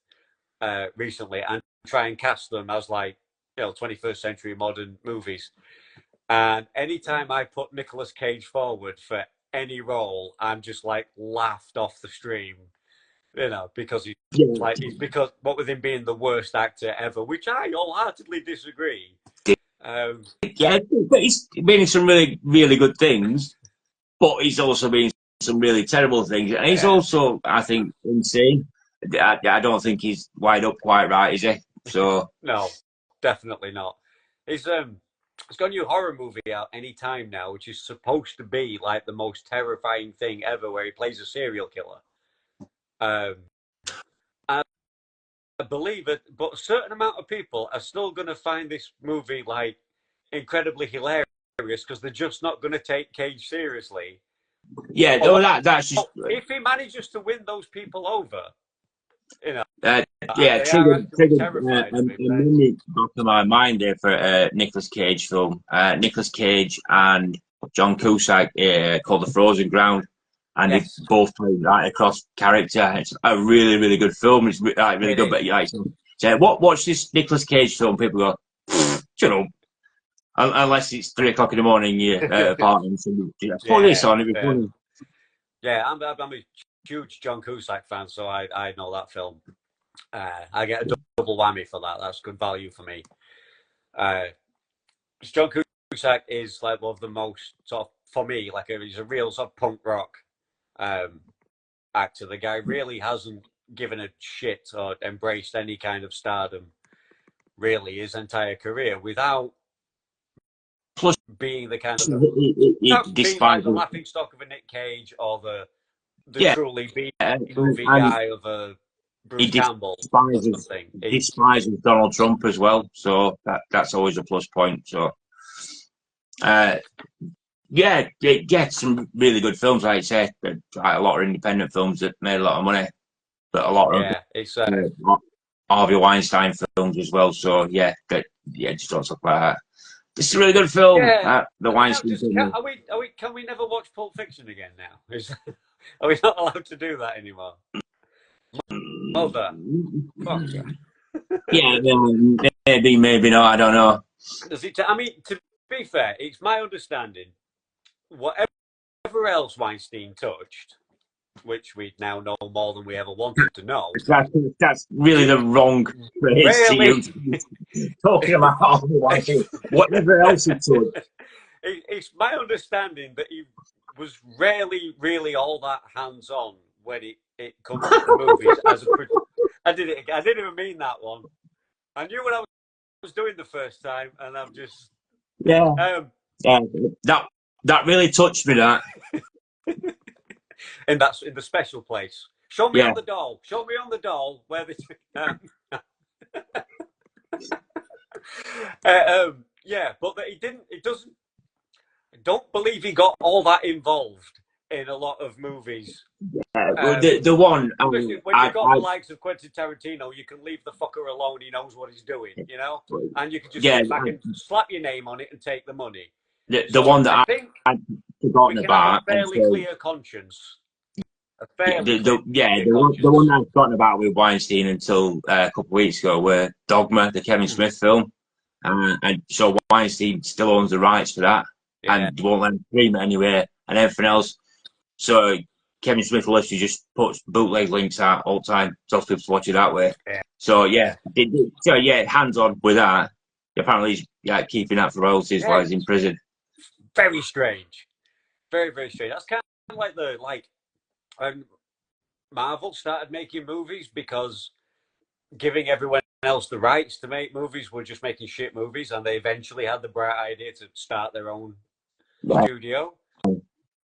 recently, and try and cast them as like 21st century modern movies. And anytime I put Nicolas Cage forward for any role, I'm just like laughed off the stream, because Yeah, he's because what with him being the worst actor ever, which I wholeheartedly disagree. Um, yeah, but he's been some really, really good things, but he's also been some really terrible things. And he's yeah, also, I think, insane. I don't think he's wired up quite right, is he? So, no, definitely not. He's it's got a new horror movie out any time now, which is supposed to be like the most terrifying thing ever, where he plays a serial killer. Um, I believe it, but a certain amount of people are still going to find this movie like incredibly hilarious because they're just not going to take Cage seriously. yeah, no, that's just, If he manages to win those people over, you know, uh, and yeah, they are actually triggered terrified a of him, then memory back to my mind there for a Nicolas Cage film. Nicolas Cage and John Cusack called The Frozen Ground. And they yes, both play right across character. It's a really, really good film. It's like really it good. is. But like, so watch this Nicolas Cage film. People go, shut up. Unless it's 3 o'clock in the morning, you're at a party and somebody, put this Yeah, on, it'd be yeah, funny. yeah. I'm a huge John Cusack fan, so I know that film. I get a double whammy for that. That's good value for me. John Cusack is like one of the most sort of, for me, like he's a real sort of punk rock actor. The guy really hasn't given a shit or embraced any kind of stardom really his entire career without Plus, being the kind of he being like the despises. laughing stock of a Nick Cage or the Yeah, truly B movie and guy of a he Bruce Campbell or despises something. despises Donald Trump as well. So that's always a plus point. So. Yeah, some really good films, like I say. A lot of independent films that made a lot of money, but a lot of Yeah, it's Harvey Weinstein films as well. So just don't talk like that. This is a really good film. yeah. The I mean, now Weinstein just film. can we never watch Pulp Fiction again now? Are we not allowed to do that anymore? Mother, fuck her. Yeah, maybe not. I don't know. I mean, to be fair, it's my understanding whatever else Weinstein touched, which we now know more than we ever wanted to know. That's really the wrong phrase to Really, use. Talking about Harvey Weinstein, whatever else he took. it's my understanding that he was rarely really all that hands-on when it comes to movies. I didn't even mean that one. I knew what I was doing the first time, and I'm just Yeah, that really touched me. That and that's in the special place. Show me yeah. on the doll. Show me on the doll where the. Yeah, but that he didn't. It doesn't. I don't believe he got all that involved in a lot of movies. Well, the one Especially when you've got the likes of Quentin Tarantino, you can leave the fucker alone. He knows what he's doing, you know, and you can just yeah, sit back and slap your name on it and take the money. the So one I that think I'd we forgotten can have a about, and fairly so clear conscience. A yeah, fairly the clear the one conscience. I'd forgotten about with Weinstein until a couple of weeks ago were Dogma, the Kevin Smith film, and so Weinstein still owns the rights for that, Yeah. and won't let him stream it anywhere, and everything else. So Kevin Smith will literally just puts bootleg links out all the time, tells people to watch it that way. Yeah. So hands on with that. Apparently, he's keeping that for royalties while he's in prison. Very strange. Very, very strange. That's kind of like when Marvel started making movies because giving everyone else the rights to make movies were just making shit movies, and they eventually had the bright idea to start their own studio.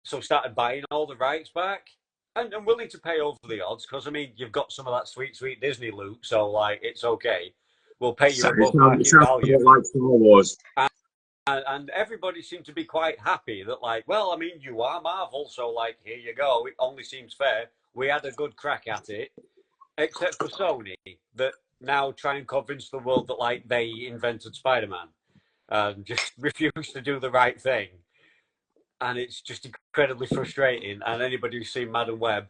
So started buying all the rights back and willing to pay over the odds because I mean you've got some of that sweet Disney loot, so like it's okay. We'll pay you above market value. Like Star Wars. And everybody seemed to be quite happy that like, well, I mean, you are Marvel, so like here you go. It only seems fair. We had a good crack at it, except for Sony that now try and convince the world that like they invented Spider-Man and just refuse to do the right thing. And it's just incredibly frustrating. And anybody who's seen Madam Web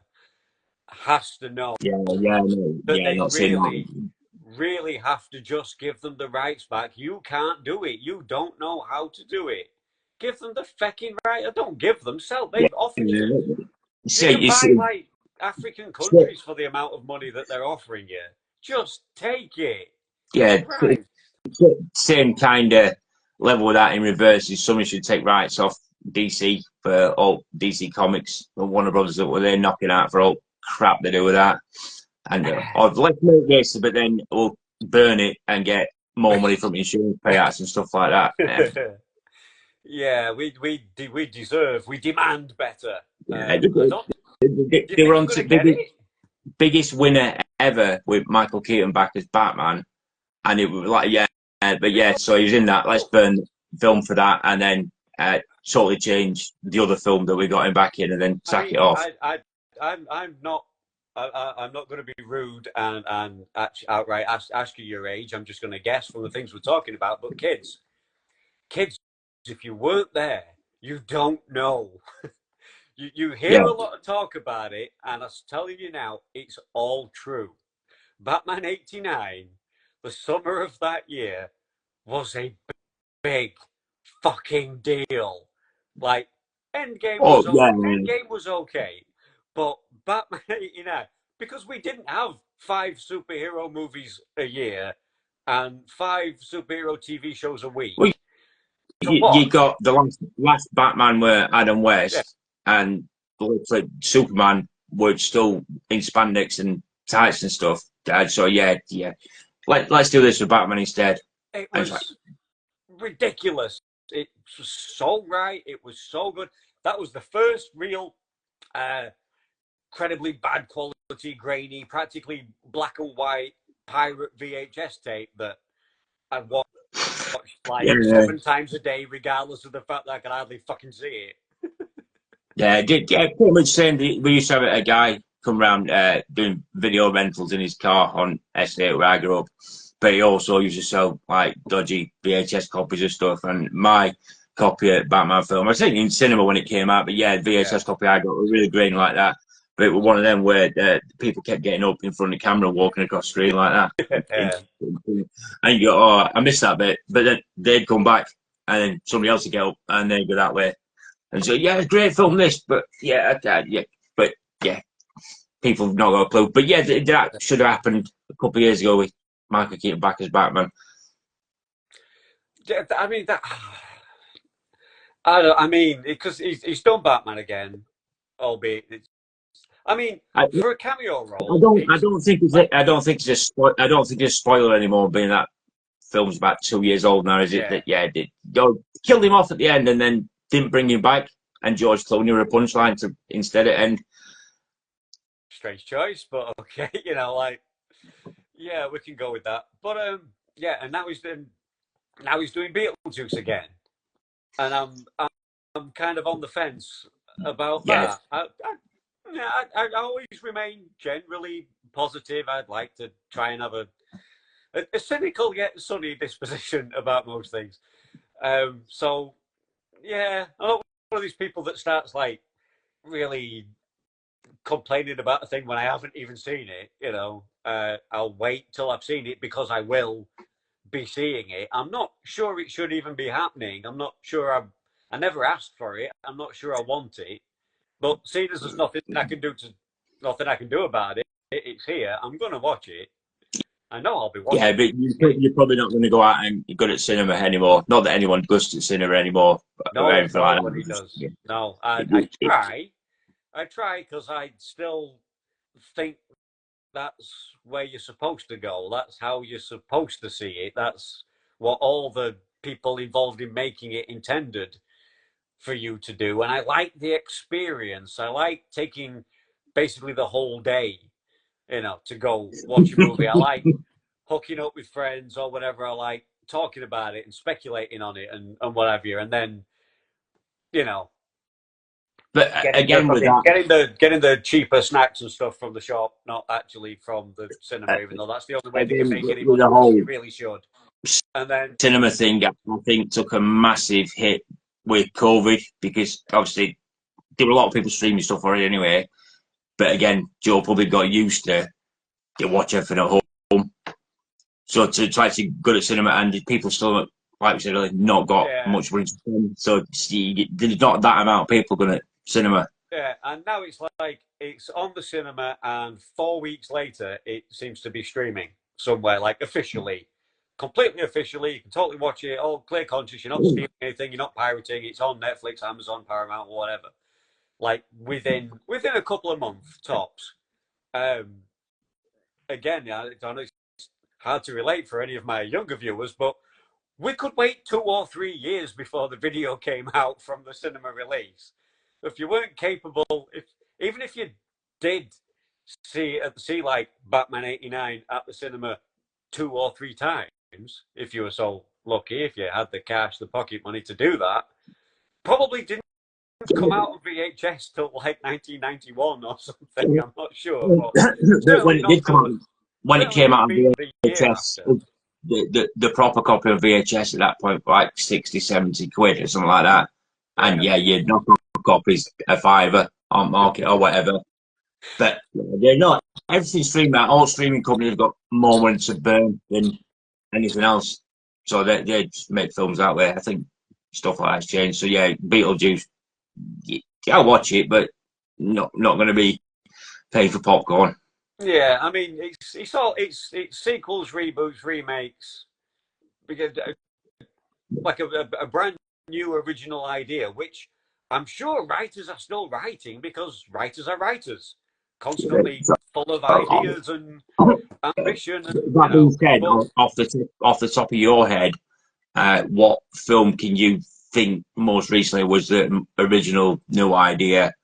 has to know that they not saying really, that. really have to just give them the rights back. You can't do it. You don't know how to do it. Give them the fucking right. Don't give them. Sell. They've offered to. You can buy like African countries for the amount of money that they're offering you. Just take it. Yeah, Christ. same kind of level with that in reverse is somebody should take rights off DC for all DC Comics or Warner Brothers that were they knocking out for all crap they do with that. And let's make this, but then we'll burn it and get more money from insurance payouts and stuff like that. Yeah, we demand better. They were on to biggest winner ever with Michael Keaton back as Batman, and it was like so he was in that. Let's burn film for that, and then totally change the other film that we got him back in, and then sack it off. I'm not. I'm not going to be rude and outright ask you your age. I'm just going to guess from the things we're talking about. But kids, if you weren't there, you don't know. You hear a lot of talk about it, and I'm telling you now, it's all true. Batman '89, the summer of that year, was a big fucking deal. Like Endgame was okay, but Batman '89 because we didn't have 5 superhero movies a year and 5 superhero TV shows a Well, week to you watch. got the last Batman were Adam Yeah, West, and literally Superman were still in spandex and tights and stuff. So yeah. Let's do this with Batman instead. it And it's like, was ridiculous. It was so right. It was so good. That was the first real, incredibly bad quality, grainy, practically black and white pirate VHS tape that I'd watched like yeah, 7 times a day, regardless of the fact that I could hardly fucking see it. pretty much saying we used to have a guy come around doing video rentals in his car on estate where I grew up, but he also used to sell like dodgy VHS copies of stuff. And my copy of Batman film, I seen it in cinema when it came out, but yeah, VHS copy I got was really great like that. But it was one of them where people kept getting up in front of the camera, walking across the screen like that. And you go, oh, I missed that bit. But then they'd come back, and then somebody else would get up, and they'd go that way. And so, yeah, great film, this, but but yeah, people have not got a clue. But yeah, that should have happened a couple of years ago with Michael Keaton back as Batman. I mean that. I don't. I mean, because he's done Batman again, albeit. I mean, I, for a cameo I role, don't. I it's don't think it's. like, I don't think it's a. I don't think it's a spoiler anymore. Being that film's about 2 years old now, is it? yeah, That killed him off at the end, and then didn't bring him back, and George Clooney were a punchline to instead at end. strange choice, but okay, like, yeah, we can go with that. But yeah, and now he's doing Beetlejuice again, and I'm kind of on the fence about Yeah, that. I always remain generally positive. I'd like to try and have a cynical yet sunny disposition about most things. So yeah, I'm not one of these people that starts like really complaining about a thing when I haven't even seen it. I'll wait till I've seen it because I will be seeing it. I'm not sure it should even be happening. I'm not sure I never asked for it. I'm not sure I want it. But seeing as there's nothing I can do about it, it's here. I'm gonna watch it. I know I'll be yeah, watching but it. you're probably not going to go out and go to cinema anymore. Not that anyone goes to cinema anymore or No, anything like nobody that. does. No, I It, it, try. I try because I still think that's where you're supposed to go. That's how you're supposed to see it. That's what all the people involved in making it intended for you to do. And I like the experience. I like taking basically the whole day, to go watch a movie. I like hooking up with friends or whatever. I like talking about it and speculating on it and what have you. And then, you know, but getting the again, with fucking that, getting the cheaper snacks and stuff from the shop, not actually from the cinema, uh, even though that's the only way that you again make any with money, the which whole you really should. And then cinema thing, I think took a massive hit with COVID because obviously there were a lot of people streaming stuff already anyway. But again, Joe probably got used to watch everything at home. So to try to go to cinema and people still, like we said earlier, not got yeah, much money to spend. So there's not that amount of people going to cinema. yeah, and now it's like it's on the cinema, and 4 weeks later, it seems to be streaming somewhere, like officially, completely officially. You can totally watch it, all clear conscious. You're not stealing anything. You're not pirating. It's on Netflix, Amazon, Paramount, whatever. Like within a couple of months tops. Um, Again, yeah, I know it's hard to relate for any of my younger viewers, but we could wait 2 or 3 years before the video came out from the cinema release. If you weren't capable, even if you did see like Batman '89 at the cinema 2 or 3 times, if you were so lucky, if you had the cash, the pocket money to do that, probably didn't come out on VHS till like 1991 or something. I'm not sure, but But when certainly it not did come till out, when it certainly came not out on the year VHS, after. the proper copy of VHS at that point, like 60, 70 quid or something like that. And Yeah, yeah, you'd knock off copies a fiver on market or whatever. But they're not. Everything streaming, all streaming companies have got more money to burn than anything else. So they just make films that way. I think stuff like that's changed. So yeah, Beetlejuice, I'll watch it, but not going to be paid for popcorn. Yeah, I mean, it's all it's sequels, reboots, remakes, because like a brand new original idea, which I'm sure writers are still writing because writers are writers, constantly full of ideas and ambition, and That being said, but off the top of your head, what film can you think most recently was the original new idea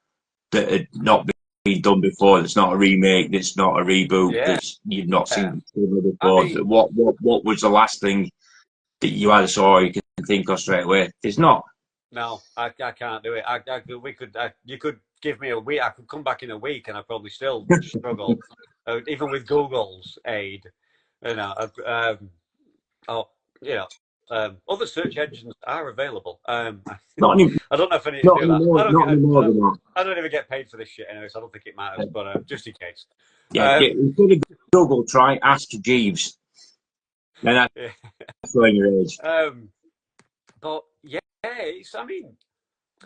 that had not been done before? That's not a remake. That's not a reboot. yeah, That's you've not seen I before. mean, What was the last thing that you either saw or you can think of straight away? There's not. no, I can't do it. We could, you could give me a week. I could come back in a week, and I probably still struggle, even with Google's aid. You know, oh, you know, other search engines are available. Not any, I don't know if I need to not do that. anymore. Not anymore. They're not. I don't even get paid for this shit anyway, so I don't think it matters. But just in case, Yeah, yeah. um, Instead of Google, try Ask Jeeves. Then that's yeah. showing your age. But yeah, I mean,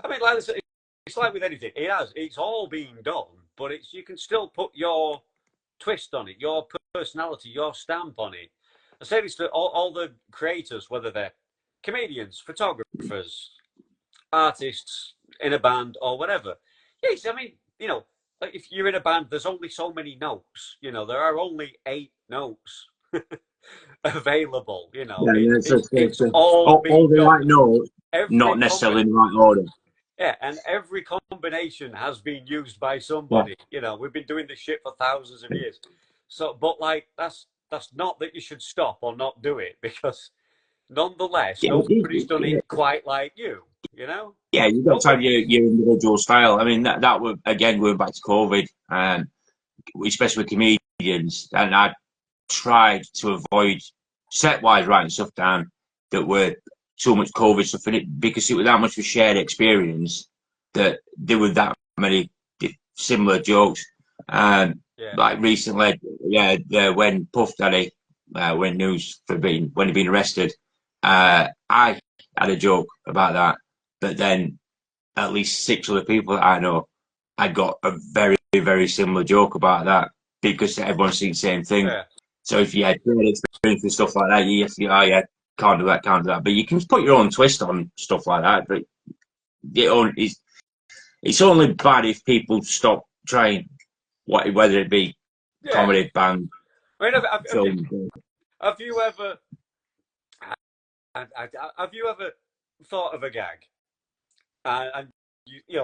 like I said, it's like with anything. It's all been done, but you can still put your twist on it, your personality, your stamp on it. I say this to all the creators, whether they're comedians, photographers, artists in a band or whatever. Yes, I mean, like if you're in a band, there's only so many notes. There are only 8 notes available. Yeah, yeah. It's all All been the done. right notes, Every not combi- necessarily in the right order. Yeah, and every combination has been used by Yeah, somebody. We've been doing this shit for thousands of years. So, but like that's not that you should stop or not do it, because nonetheless, yeah, nobody's done it quite like you. You know, yeah. You've got to have nobody. your individual style. I mean, that was again going back to COVID, especially with comedians, and I tried to avoid set wise writing stuff down that were too much COVID stuff in it because it was that much of a shared experience that there were that many similar jokes. Yeah, Like recently, yeah, when Puff Daddy went news for when he'd been arrested, I had a joke about that, but then at least 6 other people that I know, I got a very, very similar joke about that because everyone's seen the same thing. yeah, So if you had great experience with stuff like that, you have to go, oh yeah, can't do that, can't do that. But you can put your own twist on stuff like that. But it's only bad if people stop trying, whether it be yeah. comedy, band, I mean, film. have you ever have you ever thought of a gag, and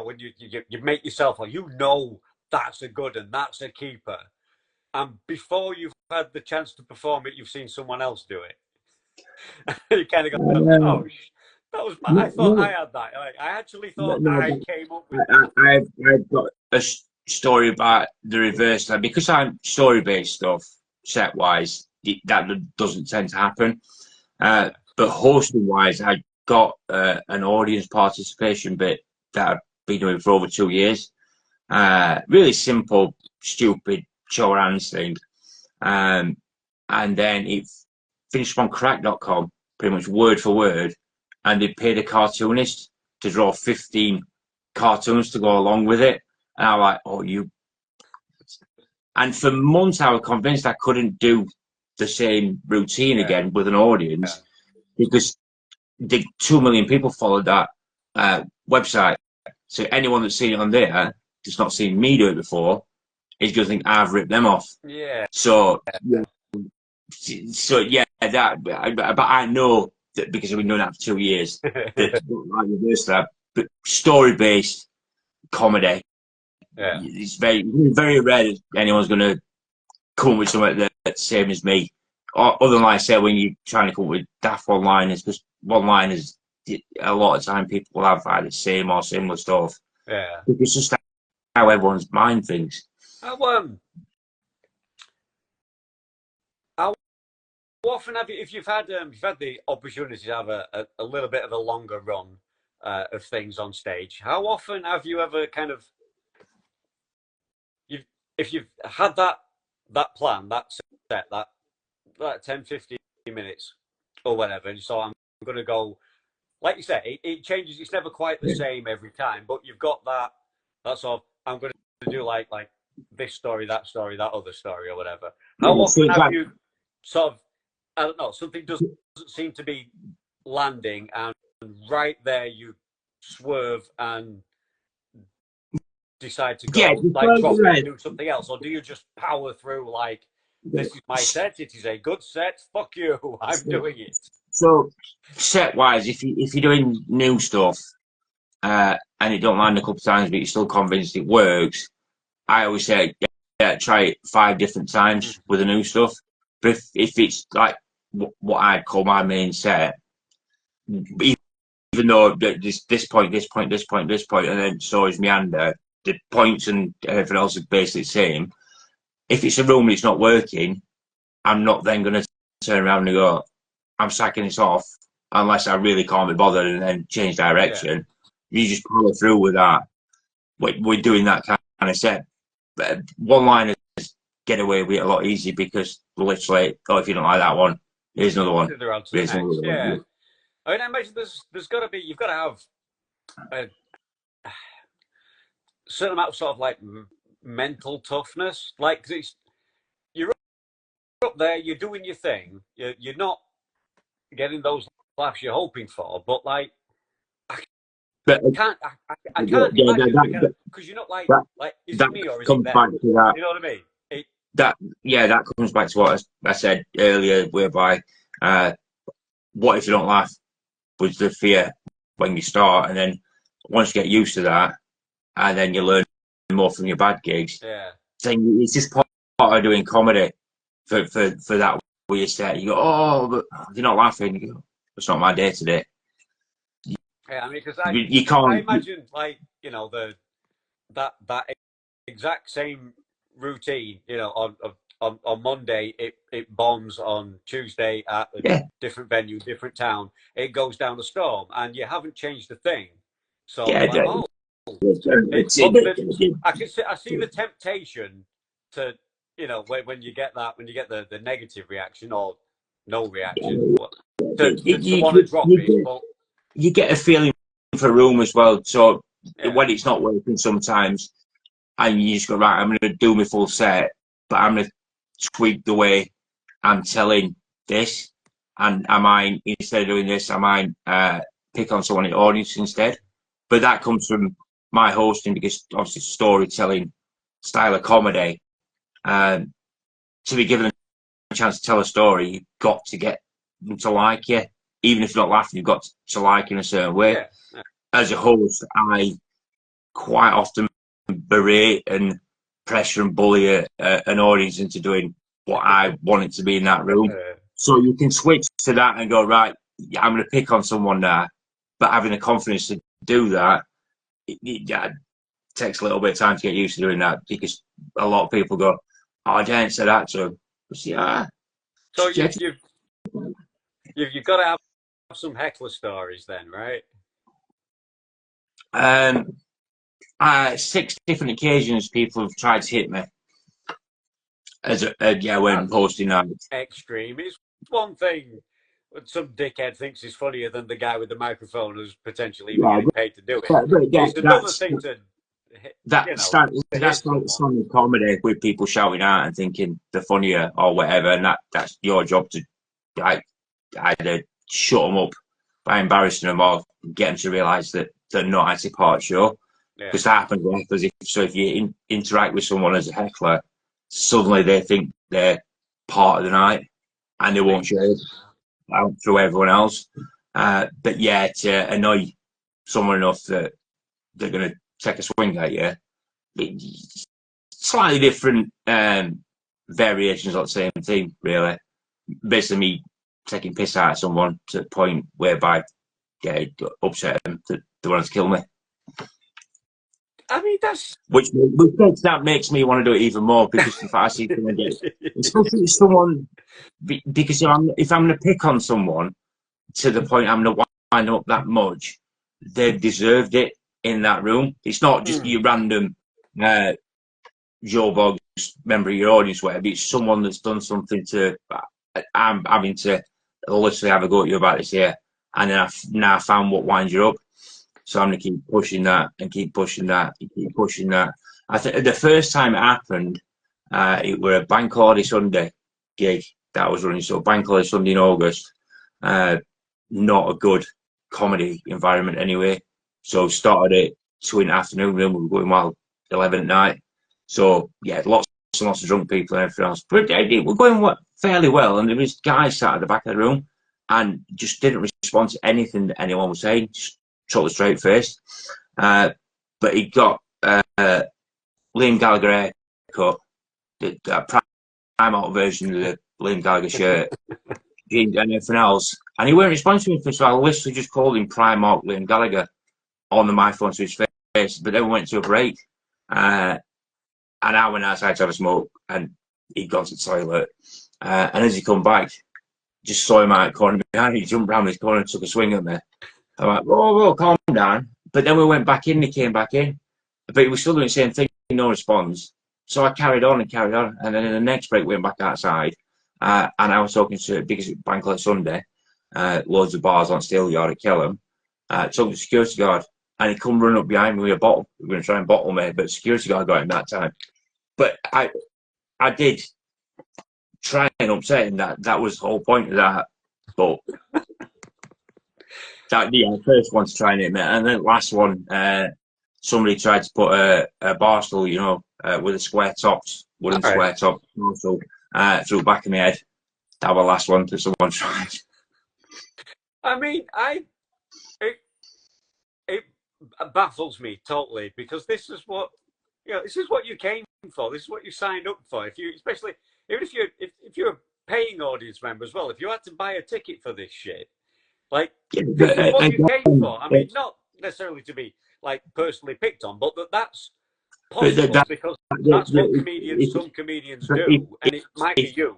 when you make yourself, or that's a good and that's a keeper, and before you've had the chance to perform it, you've seen someone else do it. You kind of go, oh, that was my. I thought I No, had that. Like, I actually thought I no, came up with that. I've got a story about the reverse now because I'm story based stuff set wise. That doesn't tend to happen. Yeah, But hosting wise, I got an audience participation bit that I've been doing for over 2 years. Really simple, stupid show hands thing. Um, and then it finished on crack.com, pretty much word for word. And they paid a cartoonist to draw 15 cartoons to go along with it. And I'm like, oh, you. And for months, I was convinced I couldn't do the same routine yeah, again with an audience because the 2 million people followed that website. So anyone that's seen it on there, that's not seen me do it before, is going to think I've ripped them off. yeah, So, yeah, but I know that because I've been doing that for 2 years, that I reverse that. But story based comedy, yeah, it's very rare that anyone's going to come up with something that's the same as me. Other than, like I said, when you're trying to come up with daft one liners, because one liners, a lot of time people will have the same or similar stuff. yeah. It's just how everyone's mind thinks. How, how often have you, if you've had the opportunity to have a little bit of a longer run of things on stage, how often have you ever kind of, if you've had that plan, that set, that 10, 15 minutes or whatever, and so I'm going to go, like you said, it changes. It's never quite the Yeah. same every time, but you've got that sort of, I'm going to do like this story, that other story, or whatever. How Yeah, so often it's have like, you sort of, I don't know, something doesn't seem to be landing, and right there you swerve and decide to yeah, go, like, drop it and do something else, or do you just power through like, this is my set, it is a good set, fuck you, I'm doing it. so set wise, if you're doing new stuff and it don't land a couple of times, but you're still convinced it works, I always say, yeah, try it 5 different times with the new stuff. But if it's like what I'd call my main set, even though this point, this point, this point, this point, and then stories meander, the points and everything else is basically the same. If it's a room and it's not working, I'm not then going to turn around and go, I'm sacking this off unless I really can't be bothered and then change direction. Yeah. You just follow through with that. We're doing that kind of set. But one-liners get away with it a lot easier because literally, oh, if you don't like that one, here's another one. They're on to the next. Yeah. I mean, I imagine there's got to be, you've got to have a certain amount of sort of like mental toughness. Like, you're up there, you're doing your thing, you're not getting those laughs you're hoping for, but like, I can't imagine, because you're not like, is it me or is it them? Back to that. You know what I mean? That comes back to what I said earlier, whereby what if you don't laugh was the fear when you start, and then once you get used to that, and then you learn more from your bad gigs. Yeah. Then it's just part of doing comedy for that where you say, you go, oh, but you're not laughing. You go, it's not my day today. Yeah, I mean, because you can't. I imagine, like, you know, that exact same routine, you know, on Monday it bombs, on Tuesday at a different venue, different town, it goes down a storm, and you haven't changed a thing. So Yeah, like, I see the temptation to, you know, when you get the negative reaction or no reaction, to want to drop it. But you get a feeling for a room as well. So when it's not working sometimes, and you just go, right, I'm going to do my full set, but I'm going to tweak the way I'm telling this. And I might, instead of doing this, I might pick on someone in the audience instead. But that comes from my hosting, because obviously storytelling style of comedy. To be given a chance to tell a story, you've got to get them to like you. Even if you're not laughing, you've got to like in a certain way. Yeah. As a host, I quite often berate and pressure and bully an audience into doing what I want it to be in that room. So you can switch to that and go, right, I'm going to pick on someone there, but having the confidence to do that, it takes a little bit of time to get used to doing that, because a lot of people go, oh, I didn't say that to him. So you've got to have some heckler stories then, right? 6 different occasions people have tried to hit me when hosting nights. Extreme. It's one thing when some dickhead thinks he's funnier than the guy with the microphone who's potentially even getting paid to do it. It's another thing to that's standard comedy with people shouting out and thinking they're funnier or whatever, and that's your job to either shut them up by embarrassing them or get them to realise that they're not actually part of the show. Because that happens with hecklers. If you interact with someone as a heckler, suddenly they think they're part of the night and they won't share it out through everyone else. But yeah, to annoy someone enough that they're going to take a swing at you, slightly different variations of the same thing, really. Basically, me taking piss out of someone to the point whereby it upset them that they wanted to kill me. I mean, that's which makes me want to do it even more, because if I see someone especially if someone, because if I'm going to pick on someone to the point I'm going to wind up that much, they've deserved it in that room. It's not just your random Joe Boggs member of your audience, whatever. It's someone that's done something to. I'm having to literally have a go at you about this here, and then I've now found what winds you up. So I'm going to keep pushing that and keep pushing that and keep pushing that. I think the first time it happened, it were a Bank Holiday Sunday gig that I was running. So Bank Holiday Sunday in August, not a good comedy environment anyway. So started at 2 in the afternoon, and we were going well 11 at night. So yeah, lots and lots of drunk people and everything else. But we're going fairly well, and there was guys sat at the back of the room and just didn't respond to anything that anyone was saying, just totally straight faced. But he got Liam Gallagher haircut, the prime out version of the Liam Gallagher shirt, and everything else. And he weren't responding to me for so I literally just called him Primark Liam Gallagher on the microphone to his face. But then we went to a break. And I went outside to have a smoke and he'd gone to the toilet. And as he come back, just saw him out of the corner behind. He jumped round his corner and took a swing at me. I'm like, whoa, calm down. But then we went back in, he came back in. But he was still doing the same thing, no response. So I carried on. And then in the next break, we went back outside. And I was talking to, because it's Bank Holiday Sunday, loads of bars on Steelyard at Kelham. Talking to the security guard. And he come running up behind me with a bottle. We were going to try and bottle me, but the security guard got him that time. But I did try and upset him. That was the whole point of that. But the first one to try and hit me. And then last one, somebody tried to put a bar stool, you know, with a square topped, wooden square top through the back of my head. That was the last one that someone tried. I mean, it baffles me totally, because this is what you came for. This is what you signed up for. Especially if you're a paying audience member as well, if you had to buy a ticket for this shit, like this is what you came for. I mean, not necessarily to be like personally picked on, but that's possible because that's what some comedians do, and it might be you.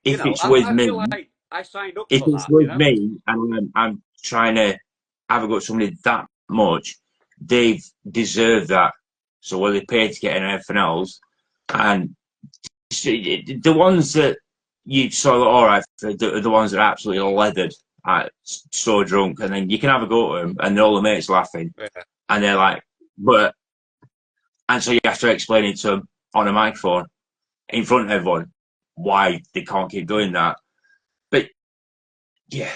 If it's with me, like I signed up if for it's that, with me, and I'm trying to have a go at somebody that much, they deserve that. So what they paid to get in and everything else, and the ones that you sort of all right, the ones that are absolutely leathered, so drunk, and then you can have a go at them, and all the mates laughing, and they're like, and so you have to explain it to them on a microphone in front of everyone why they can't keep doing that. But yeah,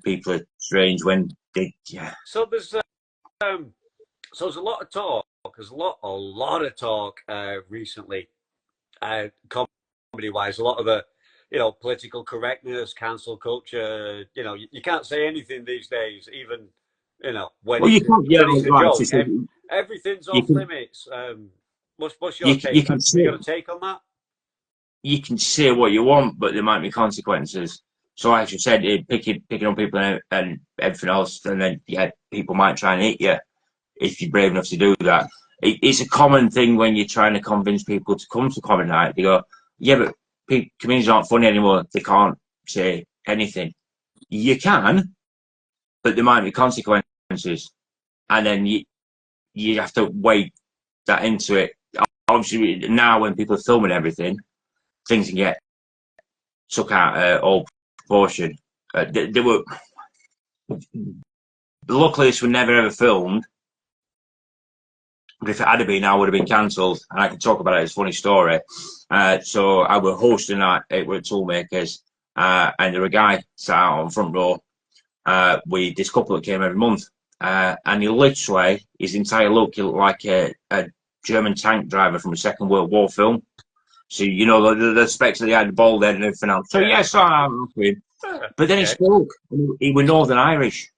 people are strange when they So there's a lot of talk. There's a lot of talk recently, comedy wise. A lot of the political correctness, cancel culture. You can't say anything these days, even when it's a joke. Everything's off limits. What's your take? You got a take on that? You can say what you want, but there might be consequences. So as you said, picking on people and everything else, and then people might try and hit you if you're brave enough to do that. It's a common thing when you're trying to convince people to come to comedy night. They go, yeah, but comedians aren't funny anymore. They can't say anything. You can, but there might be consequences, and then you have to weigh that into it. Obviously, now when people are filming everything, things can get took out all proportion. They were luckily this was never ever filmed. But if it had been, I would have been cancelled, and I can talk about it. It's a funny story. So I was hosting that. It were Toolmakers, and there were a guy sat out on front row. With this couple that came every month, and he literally, his entire look, he looked like a German tank driver from a Second World War film. So the specs that he had, the bald head and everything else. So yes, I'm with him. But then he spoke. He was Northern Irish.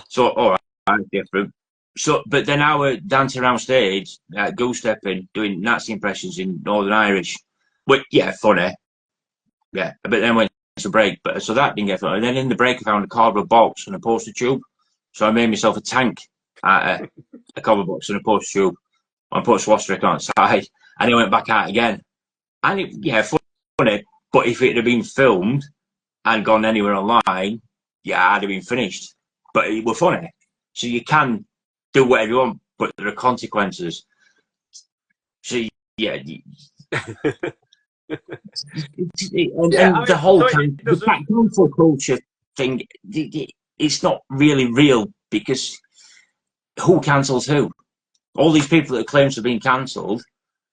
So all right, different. So, but then I was dancing around stage, goose stepping, doing Nazi impressions in Northern Irish. But funny. Yeah, but then went to break. But so that didn't get funny. And then in the break, I found a cardboard box and a poster tube. So I made myself a tank out of a cardboard box and a poster tube. I put a swastika on the side, and he went back out again. And funny. But if it had been filmed and gone anywhere online, I'd have been finished. But it was funny. So you can do whatever you want, but there are consequences. So the whole cancel culture thing, it's not really real, because who cancels who? All these people that claim to have been cancelled,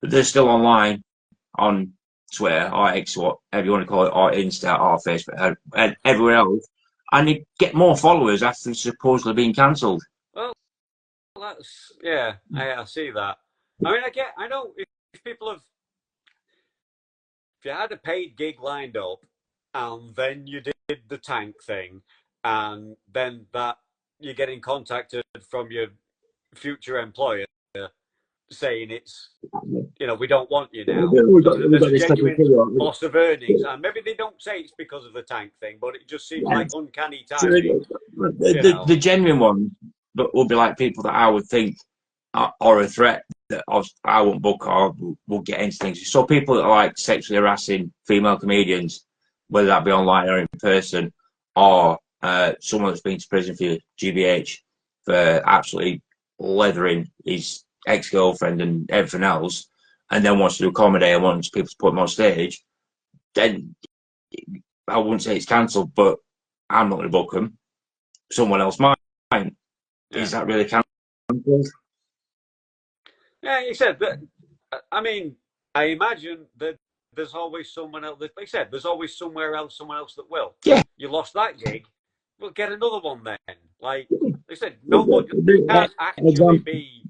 but they're still online on Twitter or X, whatever you want to call it, or Insta or Facebook, and everywhere else, and they get more followers after supposedly being cancelled. Well, that's yeah, I see that. I mean, I know if people have, if you had a paid gig lined up, and then you did the tank thing, and then that you're getting contacted from your future employer saying it's, we don't want you now. We've There's got a this genuine loss of earnings, and maybe they don't say it's because of the tank thing, but it just seems like uncanny timing. The genuine one, but will be like people that I would think are a threat that I won't book or will get into things. So people that are like sexually harassing female comedians, whether that be online or in person, or someone that's been to prison for GBH for absolutely leathering his ex-girlfriend and everything else, and then wants to do comedy and wants people to put him on stage, then I wouldn't say it's cancelled, but I'm not going to book him. Someone else might. Yeah. Is that really cancelled? Yeah, you said that. I mean, I imagine that there's always someone else. Like I said, there's always someone else that will. Yeah. You lost that gig, we'll get another one then. Like I said, nobody can't actually be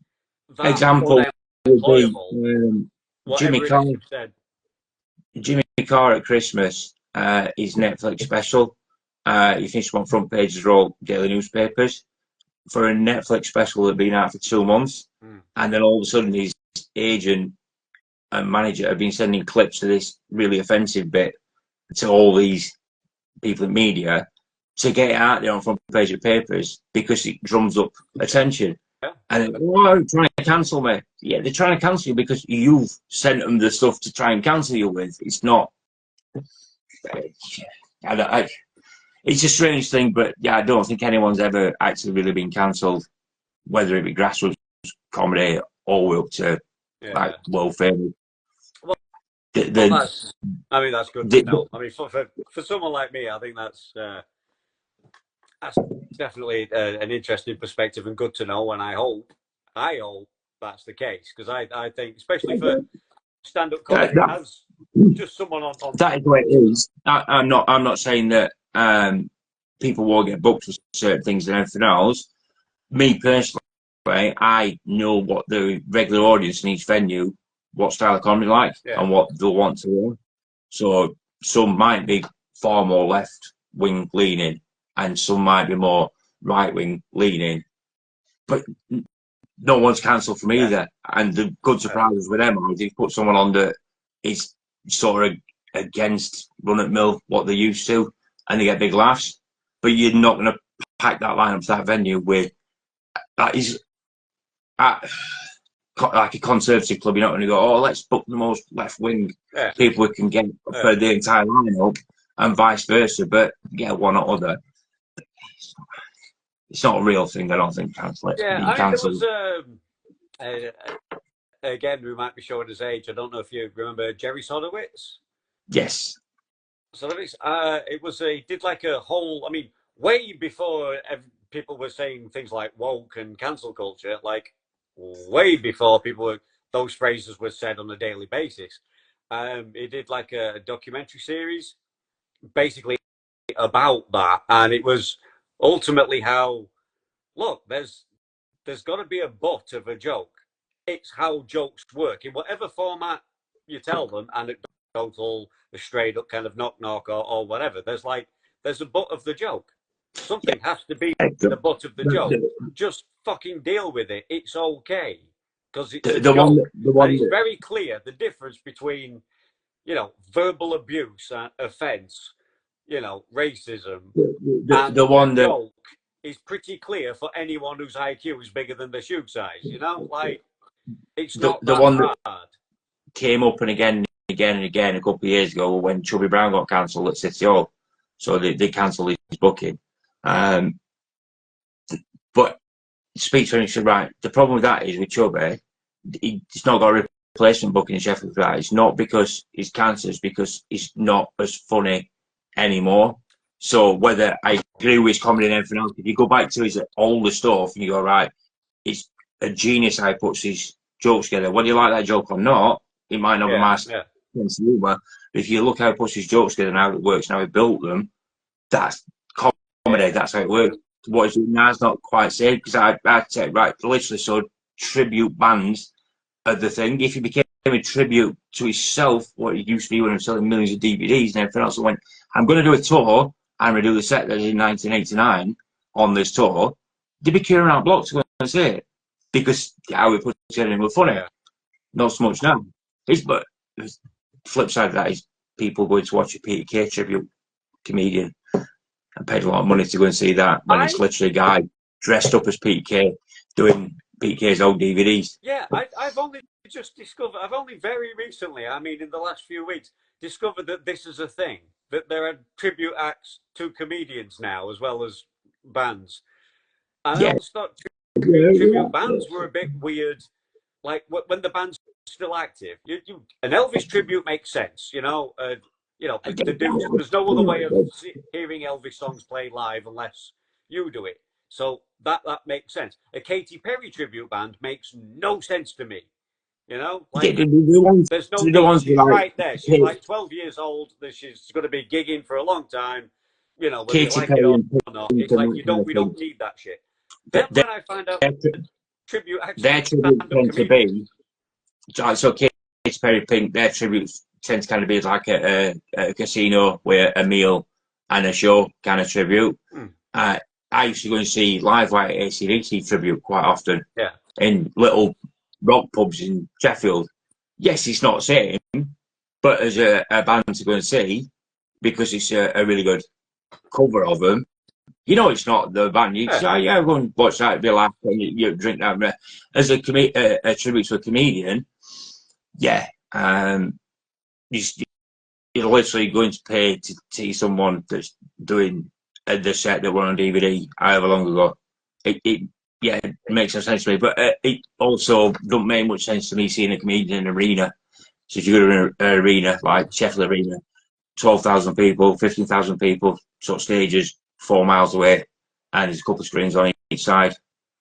that example unemployable. Jimmy Carr. Jimmy Carr at Christmas, his Netflix special. He finished on front pages of all daily newspapers for a Netflix special that had been out for 2 months, and then all of a sudden his agent and manager have been sending clips of this really offensive bit to all these people in media to get it out there on front page of papers because it drums up attention. Yeah. And they're trying to cancel me. Yeah, they're trying to cancel you because you've sent them the stuff to try and cancel you with. It's not. It's a strange thing, but yeah, I don't think anyone's ever actually really been cancelled, whether it be grassroots comedy all the way up to like world famous. Well, that's good to know. I mean, for someone like me, I think that's definitely an interesting perspective and good to know. And I hope that's the case, because I think, especially for stand-up comedy, as just someone on that is the way it is. I'm not saying that people won't get booked for certain things and everything else. Me personally, I know what the regular audience in each venue, what style of comedy like, and what they'll want to hear. So some might be far more left-wing leaning, and some might be more right-wing leaning. But no one's cancelled from either. And the good surprises with them are they put someone on that is sort of against run-at-mill what they're used to, and they get big laughs. But you're not going to pack that lineup to that venue with that is like a conservative club. You're not going to go, oh, let's book the most left-wing people we can get for the entire lineup, and vice versa. But get one or other. It's not a real thing. I don't think cancel it. Yeah, I mean, there was again, we might be showing his age. I don't know if you remember Jerry Sodowitz. Yes. Sodowitz. It was he did like a whole. I mean, way before people were saying things like woke and cancel culture, like way before those phrases were said on a daily basis. He did like a documentary series, basically about that, and it was ultimately how, look, there's got to be a butt of a joke. It's how jokes work in whatever format you tell them, anecdotal, a straight up kind of knock or whatever. There's a butt of the joke. Something has to be the butt of the joke. Just fucking deal with it. It's okay, because it's a joke. And it's very clear the difference between, verbal abuse and offence, racism, and the one joke is pretty clear for anyone whose IQ is bigger than their shoe size. Like it's not the one hard. That came up and again a couple of years ago when Chubby Brown got cancelled at City Hall, so they cancelled his booking. But speaks when he said, right, the problem with that is with Chubby, he's not got a replacement booking in Sheffield for that. It's not because he's cancelled, it's because he's not as funny anymore. So whether I agree with his comedy and everything else, if you go back to his older stuff and you go, right, it's a genius how he puts his jokes together. Whether you like that joke or not, it might not be my sense of humour. If you look how he puts his jokes together and how it works and how he built them, that's comedy. Yeah. That's how it works. What is it now is not quite safe, because I said, right, literally, so tribute bands are the thing. If he became a tribute to himself, what he used to be when he was selling millions of DVDs and everything else, and went, I'm going to do a tour, I'm going to do the set that is in 1989 on this tour, they'd be queuing out blocks to go and see it, because how we put it together was funny. Yeah. Not so much now. But the flip side of that is people going to watch a Peter Kay tribute comedian and paid a lot of money to go and see that, when it's literally a guy dressed up as Peter Kay doing Peter Kay's old DVDs. Yeah, I've only just discovered, I've only very recently, I mean in the last few weeks, discovered that this is a thing, that there are tribute acts to comedians now as well as bands. And I always thought tribute bands were a bit weird, like when the band's still active. An Elvis tribute makes sense, you know. There's no other way of hearing Elvis songs played live unless you do it. So that makes sense. A Katy Perry tribute band makes no sense to me. You know, like there's no need. She's right there. She's like 12 years old. She's going to be gigging for a long time. You know, whether you like it or not, it's like we don't need that shit. Then when I find out tribute actually their tribute tend to be so Katy Perry, Pink, their tributes tend to kind of be like a casino with a meal and a show kind of tribute. I used to go and see live like AC/DC tribute quite often in little rock pubs in Sheffield. Yes, it's not the same, but as a band to go and see, because it's a really good cover of them, you know, it's not the band. You say, yeah, go and watch that, be laugh, and you drink that. As a tribute to a comedian, you're literally going to pay to see someone that's doing the set that were on DVD however long ago. It makes no sense to me, but it also don't make much sense to me seeing a comedian in an arena. So if you go to an arena like Sheffield Arena, 12,000 people, 15,000 people, sort of stages 4 miles away, and there's a couple of screens on each side,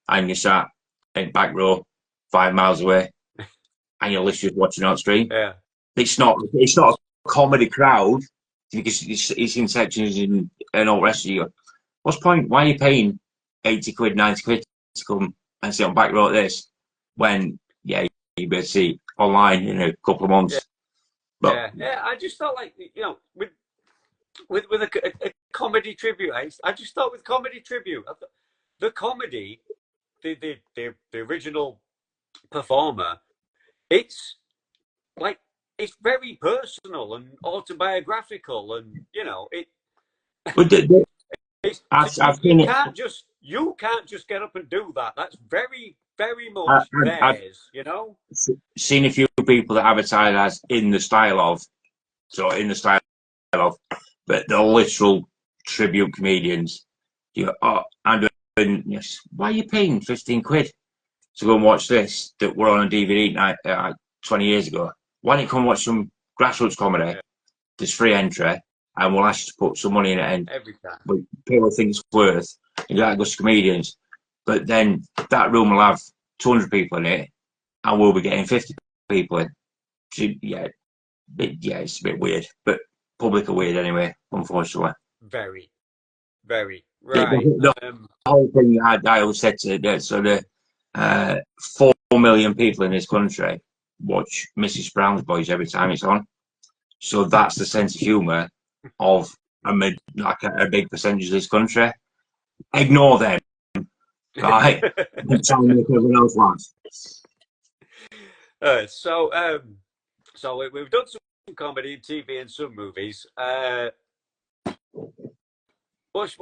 and you're sat in back row 5 miles away, and you're literally watching on screen. Yeah, it's not a comedy crowd, because it's in sections and all the rest of you. What's the point? Why are you paying 80 quid, 90 quid to come and sit on back row at this, when you better see online in a couple of months? But, I just thought, like, you know, with a comedy tribute, I just thought with comedy tribute, the comedy, the original performer, it's like, it's very personal and autobiographical, and you know it. You can't just get up and do that. That's very, very much theirs. You know, seen a few people that advertise as in the style of, but the literal tribute comedians. I'm doing yes. Why are you paying 15 quid to go and watch this that were on a DVD night 20 years ago? Why don't you come watch some grassroots comedy? There's free entry, and we'll ask you to put some money in it, and every time people think it's worth. You got to go to comedians, but then that room will have 200 people in it, and we'll be getting 50 people in. So, it's a bit weird, but public are weird anyway, unfortunately. Very, very right. The whole thing I always said to the 4 million people in this country watch Mrs. Brown's Boys every time it's on. So that's the sense of humour of a big percentage of this country. Ignore them, right? And try and make everyone else laugh. So we've done some comedy, TV, and some movies. What's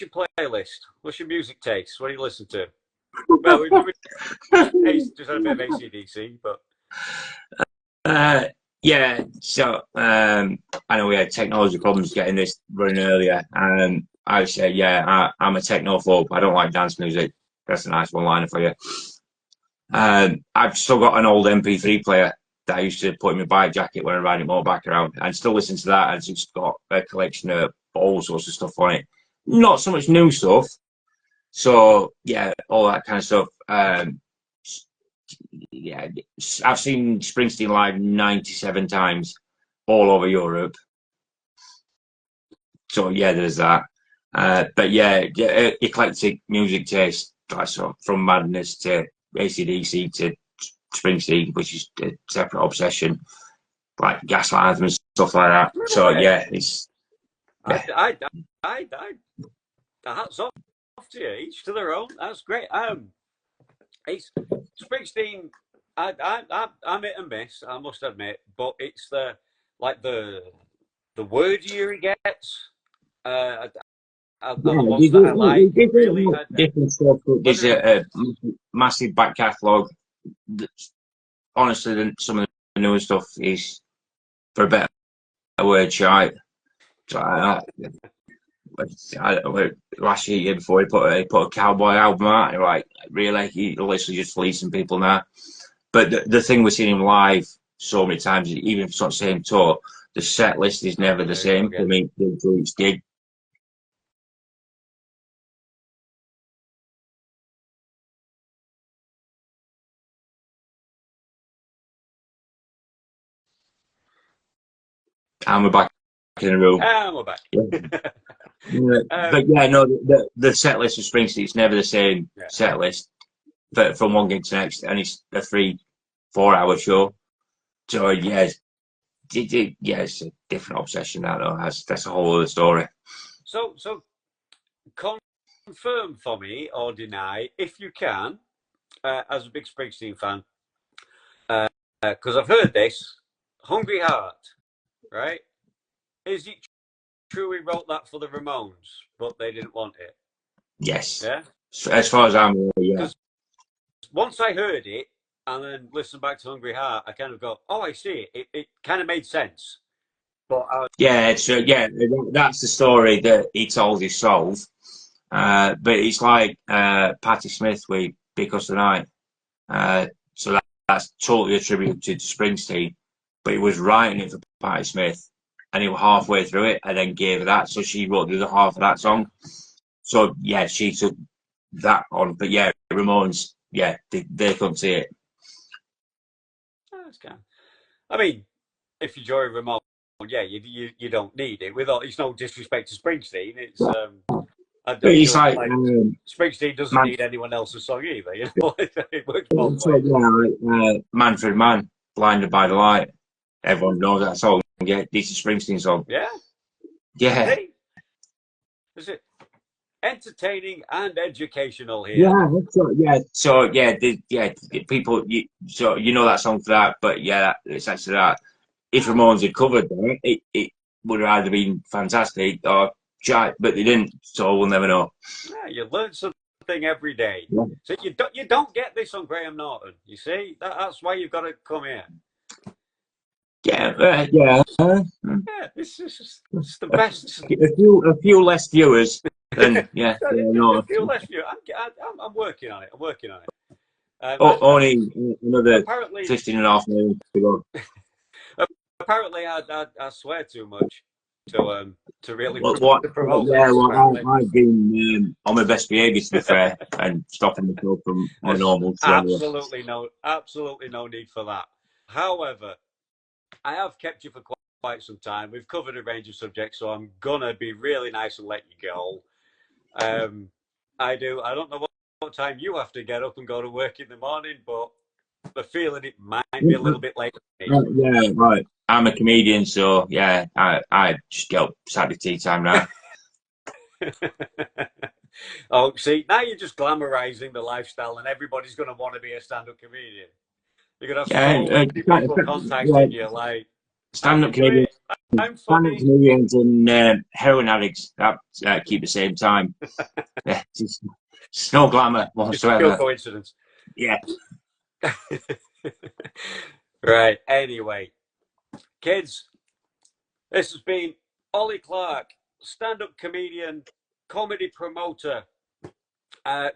your playlist? What's your music taste? What do you listen to? Well, we just had a bit of AC/DC, but. So I know we had technology problems getting this running earlier, and I would say, I'm a technophobe. I don't like dance music. That's a nice one-liner for you. I've still got an old MP3 player that I used to put in my bike jacket when I ride it more back around, and still listen to that. I've just got a collection of all sorts of stuff on it. Not so much new stuff. So all that kind of stuff. yeah, I've seen Springsteen live 97 times all over Europe. So yeah, there's that. But yeah, eclectic music taste, like so from Madness to AC/DC to Springsteen, which is a separate obsession, like Gaslight Anthem and stuff like that. So yeah, it's yeah. I hats off to you. Each to their own. That's great. It's Springsteen. I'm hit and miss. I must admit, but it's the wordier he gets. And the ones that I like. Really, different stuff. There's a massive back catalogue. Honestly, some of the newer stuff is, for a better word, shite. So last year before he put a cowboy album out, and like really, he's literally just fleecing people now. But the thing we're seeing him live so many times, even if it's not the same tour, the set list is never the same for me to each gig. And we're back in the room. And we're back. But yeah, no, the set list of Springsteen is never the same set list from one gig to next, and it's a 3-4 hour show. So yeah, it's a different obsession now. Though that's a whole other story. So confirm for me or deny if you can, as a big Springsteen fan, because I've heard this. Hungry Heart, right? Is it true he wrote that for the Ramones, but they didn't want it? Yes. Yeah. So, as far as I'm aware, yeah. Once I heard it and then listened back to Hungry Heart, I kind of go, "Oh, I see it. It kind of made sense." But that's the story that he told his soul. But it's like Patti Smith with Because the Night. So that's totally attributed to Springsteen. But he was writing it for Patti Smith, and he was halfway through it, and then gave her that. So she wrote the other half of that song. So yeah, she took that on. But yeah, Ramones, yeah, they couldn't see it. That's kind of, I mean, if you join Ramones, yeah, you don't need it. It's no disrespect to Springsteen. It's Springsteen doesn't need anyone else's song either. You know, it works both ways. Yeah, Manfred Mann, Blinded by the Light. Everyone knows that song. Yeah, this is Springsteen song. Yeah. Yeah. Hey, is it entertaining and educational here? Yeah. So people. So you know that song for that, but yeah, it's actually that. If Ramones had covered that, it would have either been fantastic or shite, but they didn't. So we'll never know. Yeah, you learn something every day. Yeah. So you don't get this on Graham Norton. You see, that's why you've got to come here. Yeah. Yeah, it's the best. A few less viewers than yeah. A few less viewers. I'm working on it. Only another 15.5 million to go. Apparently, I swear too much to really promote. Yeah, I've been on my best behaviour, to be fair, and stopping myself from my normal. Absolutely no need for that. However, I have kept you for quite some time. We've covered a range of subjects, so I'm gonna be really nice and let you go. I don't know what time you have to get up and go to work in the morning, but the feeling it might be a little bit late. Yeah, right. I'm a comedian, so yeah, I just get up Saturday tea time now. Oh, see, now you're just glamorizing the lifestyle, and everybody's going to want to be a stand-up comedian. You're going to have so many people contacting you, like stand-up comedians, and heroin addicts that keep the same time. It's no glamour whatsoever. It's pure coincidence. Yeah. Right. Anyway, kids, this has been Oli Clarke, stand-up comedian, comedy promoter.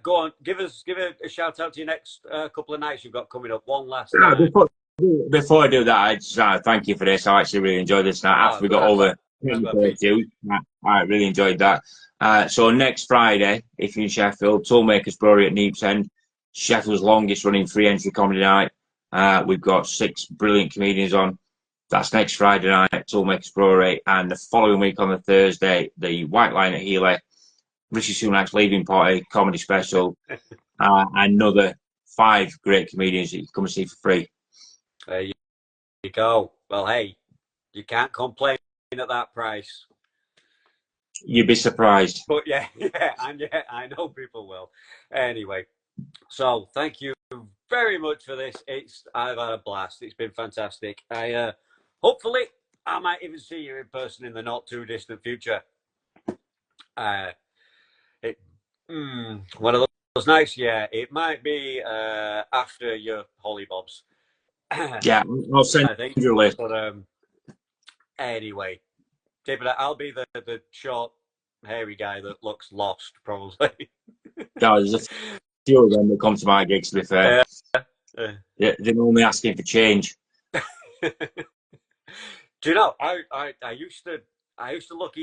Go on, give a shout out to your next couple of nights you've got coming up. One last time. Before I do that, I just thank you for this. I actually really enjoyed this. Now, after we got over, I really enjoyed that. So next Friday, if you're in Sheffield, Toolmakers Brewery at Neep's End, Sheffield's longest running free entry comedy night. We've got 6 brilliant comedians on. That's next Friday night, Tulme Explore, and the following week on the Thursday, the White Line at Healy, Rishi Sunak's leaving party, comedy special, another 5 great comedians that you can come and see for free. There you go. Well, hey, you can't complain at that price. You'd be surprised. But yeah, I know people will. Anyway, so thank you very much for this. I've had a blast. It's been fantastic. Hopefully I might even see you in person in the not too distant future. One of those nights, yeah. It might be after your hollybobs. Yeah, I'll send you a list. But anyway, David, I'll be the short, hairy guy that looks lost, probably. There's a few of them that come to my gigs, to be fair. They're only asking for change. Do you know, I used to look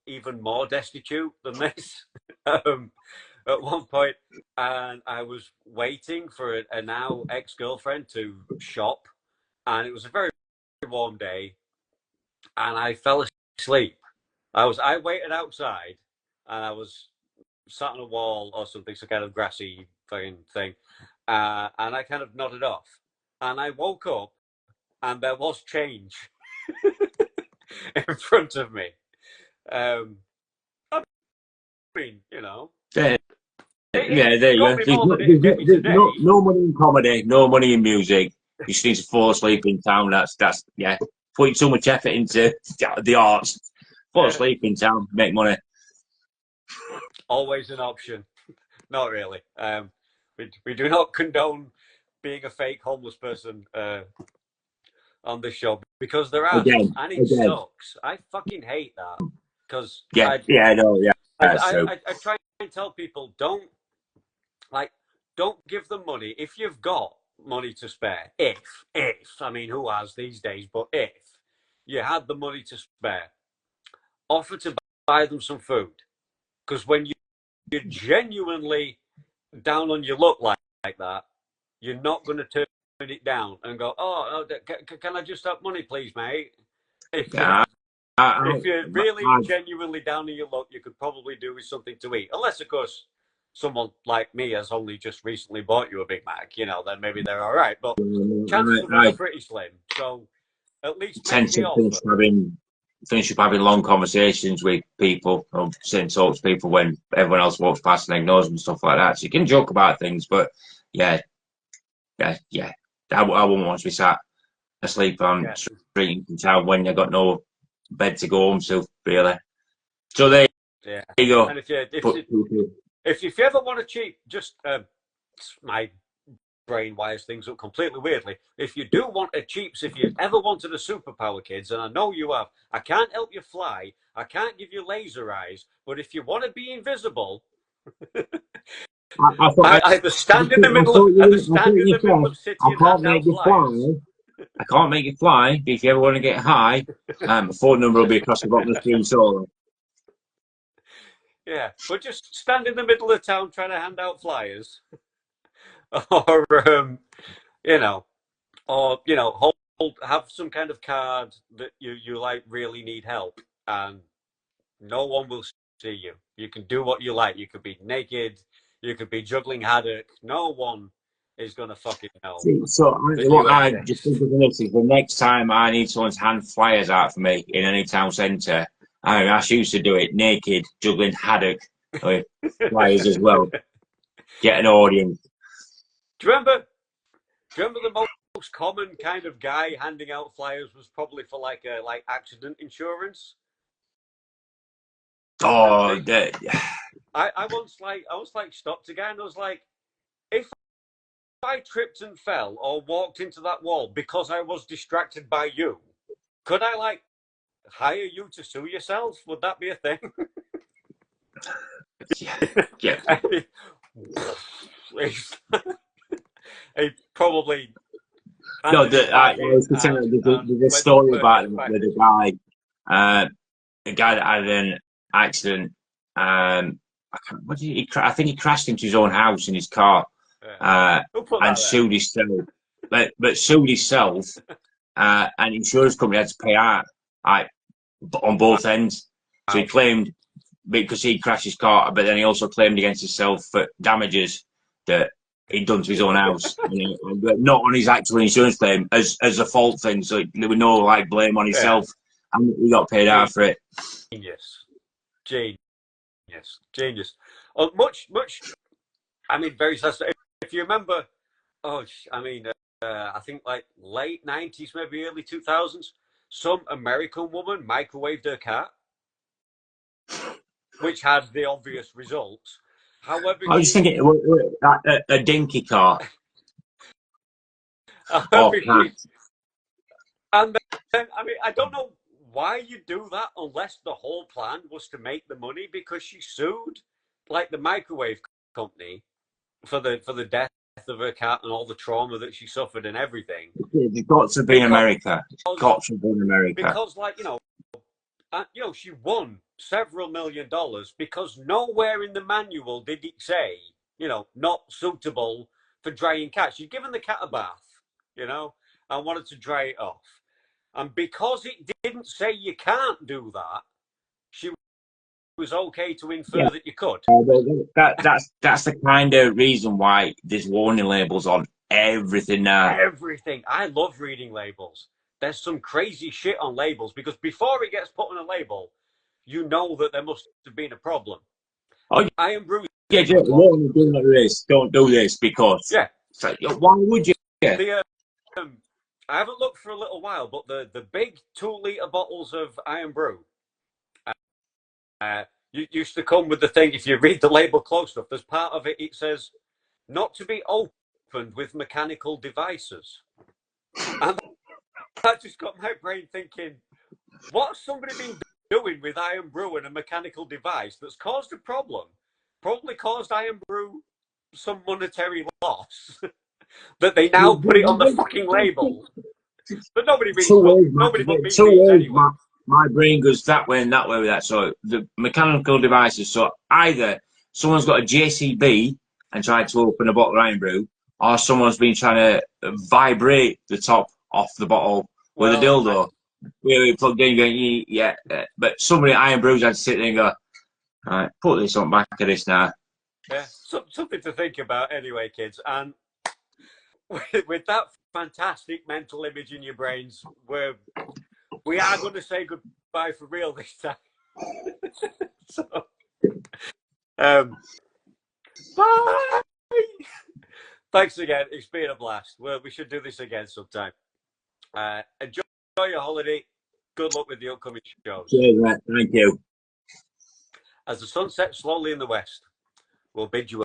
even more destitute than this at one point, and I was waiting for a now ex-girlfriend to shop, and it was a very warm day, and I fell asleep. I waited outside, and I was sat on a wall or something, some kind of grassy fucking thing, and I kind of nodded off, and I woke up, and there was change in front of me. I mean, you know. There you go. No money in comedy, no money in music. You just need to fall asleep in town. That's putting so much effort into the arts. Fall asleep in town, make money. Always an option. Not really. We do not condone being a fake homeless person on this show, because there are, and it sucks. I fucking hate that, because I try and tell people, don't give them money if you've got money to spare. If I mean, who has these days? But if you had the money to spare, offer to buy them some food, because when you're genuinely down on your luck like that, you're not going to turn it down and go, can I just have money, please, mate? If you're really genuinely down on your luck, you could probably do with something to eat. Unless, of course, someone like me has only just recently bought you a Big Mac, then maybe they're all right. But chances of it are pretty slim. So at least tend to finish up having long conversations with people, or sitting talk to people when everyone else walks past and ignores them and stuff like that. So you can joke about things, but I wouldn't want to be sat asleep on street in town when you've got no bed to go home to, really. So there you go. And if you ever want to cheat, just my brain wires things up completely weirdly. If you do want a cheaps, if you ever wanted a superpower, kids, and I know you have, I can't help you fly, I can't give you laser eyes, but if you want to be invisible, I stand in the middle of city and hand out flyers. I can't make you fly, but if you ever want to get high, my phone number will be across the bottom of the screen solo. Yeah, but just stand in the middle of town trying to hand out flyers. Or have some kind of card that you like really need help, and no one will see you. You can do what you like. You could be naked. You could be juggling haddock. No one is gonna fucking know. So what I just think of this is, the next time I need someone to hand flyers out for me in any town centre, I ask you to do it naked, juggling haddock with flyers as well. Get an audience. Do you remember the most common kind of guy handing out flyers was probably for like accident insurance? Oh, I once stopped a guy and I was like, if I tripped and fell or walked into that wall because I was distracted by you, could I hire you to sue yourself? Would that be a thing? Yeah. He probably. No, there's a story about with a guy that had an accident. I think he crashed into his own house in his car. Who put and that there? sued himself. But sued himself, and insurance company had to pay out on both ends. So he claimed because he crashed his car, but then he also claimed against himself for damages that he'd done to his own house, not on his actual insurance claim as a fault thing. So there was no like blame on himself, and he got paid out for it. Genius. Oh, much. I mean, very suspect. If you remember, I think like late 90s, maybe early 2000s, some American woman microwaved her cat, which had the obvious results. However, I was just thinking a dinky car or cat. And then, I mean, I don't know why you do that unless the whole plan was to make the money, because she sued like the microwave company for the death of her cat and all the trauma that she suffered and everything. It's got to be in America. It's got to be in America. Because, like, she won several $1 million because nowhere in the manual did it say, not suitable for drying cats. She'd given the cat a bath, and wanted to dry it off. And because it didn't say you can't do that, she was okay to infer that you could. That's the kind of reason why there's warning labels on everything now. Everything. I love reading labels. There's some crazy shit on labels because before it gets put on a label, you know that there must have been a problem. Oh, Iron Brew. Yeah, warning, don't do this because. Yeah. So, why would you? I haven't looked for a little while, but the big 2-liter bottles of Iron Brew used to come with the thing. If you read the label close enough, there's part of it. It says not to be opened with mechanical devices, and that just got my brain thinking: what's somebody been doing with Iron Brew and a mechanical device that's caused a problem? Probably caused Iron Brew some monetary loss that they now put it on the fucking label. But nobody reads. Nobody but me reads anyway. My brain goes that way and that way with that. So the mechanical devices. So either someone's got a JCB and tried to open a bottle of Iron Brew, or someone's been trying to vibrate the top off the bottle with a dildo. Really plugged in, going, yeah. But somebody at Iron Brew's had to sit there and go, all right, put this on back of this now. Yeah, something to think about anyway, kids. And with that fantastic mental image in your brains, we are going to say goodbye for real this time. So, bye. Thanks again. It's been a blast. Well, we should do this again sometime. Enjoy your holiday. Good luck with the upcoming shows. Cheers, mate. Thank you. As the sun sets slowly in the west, we'll bid you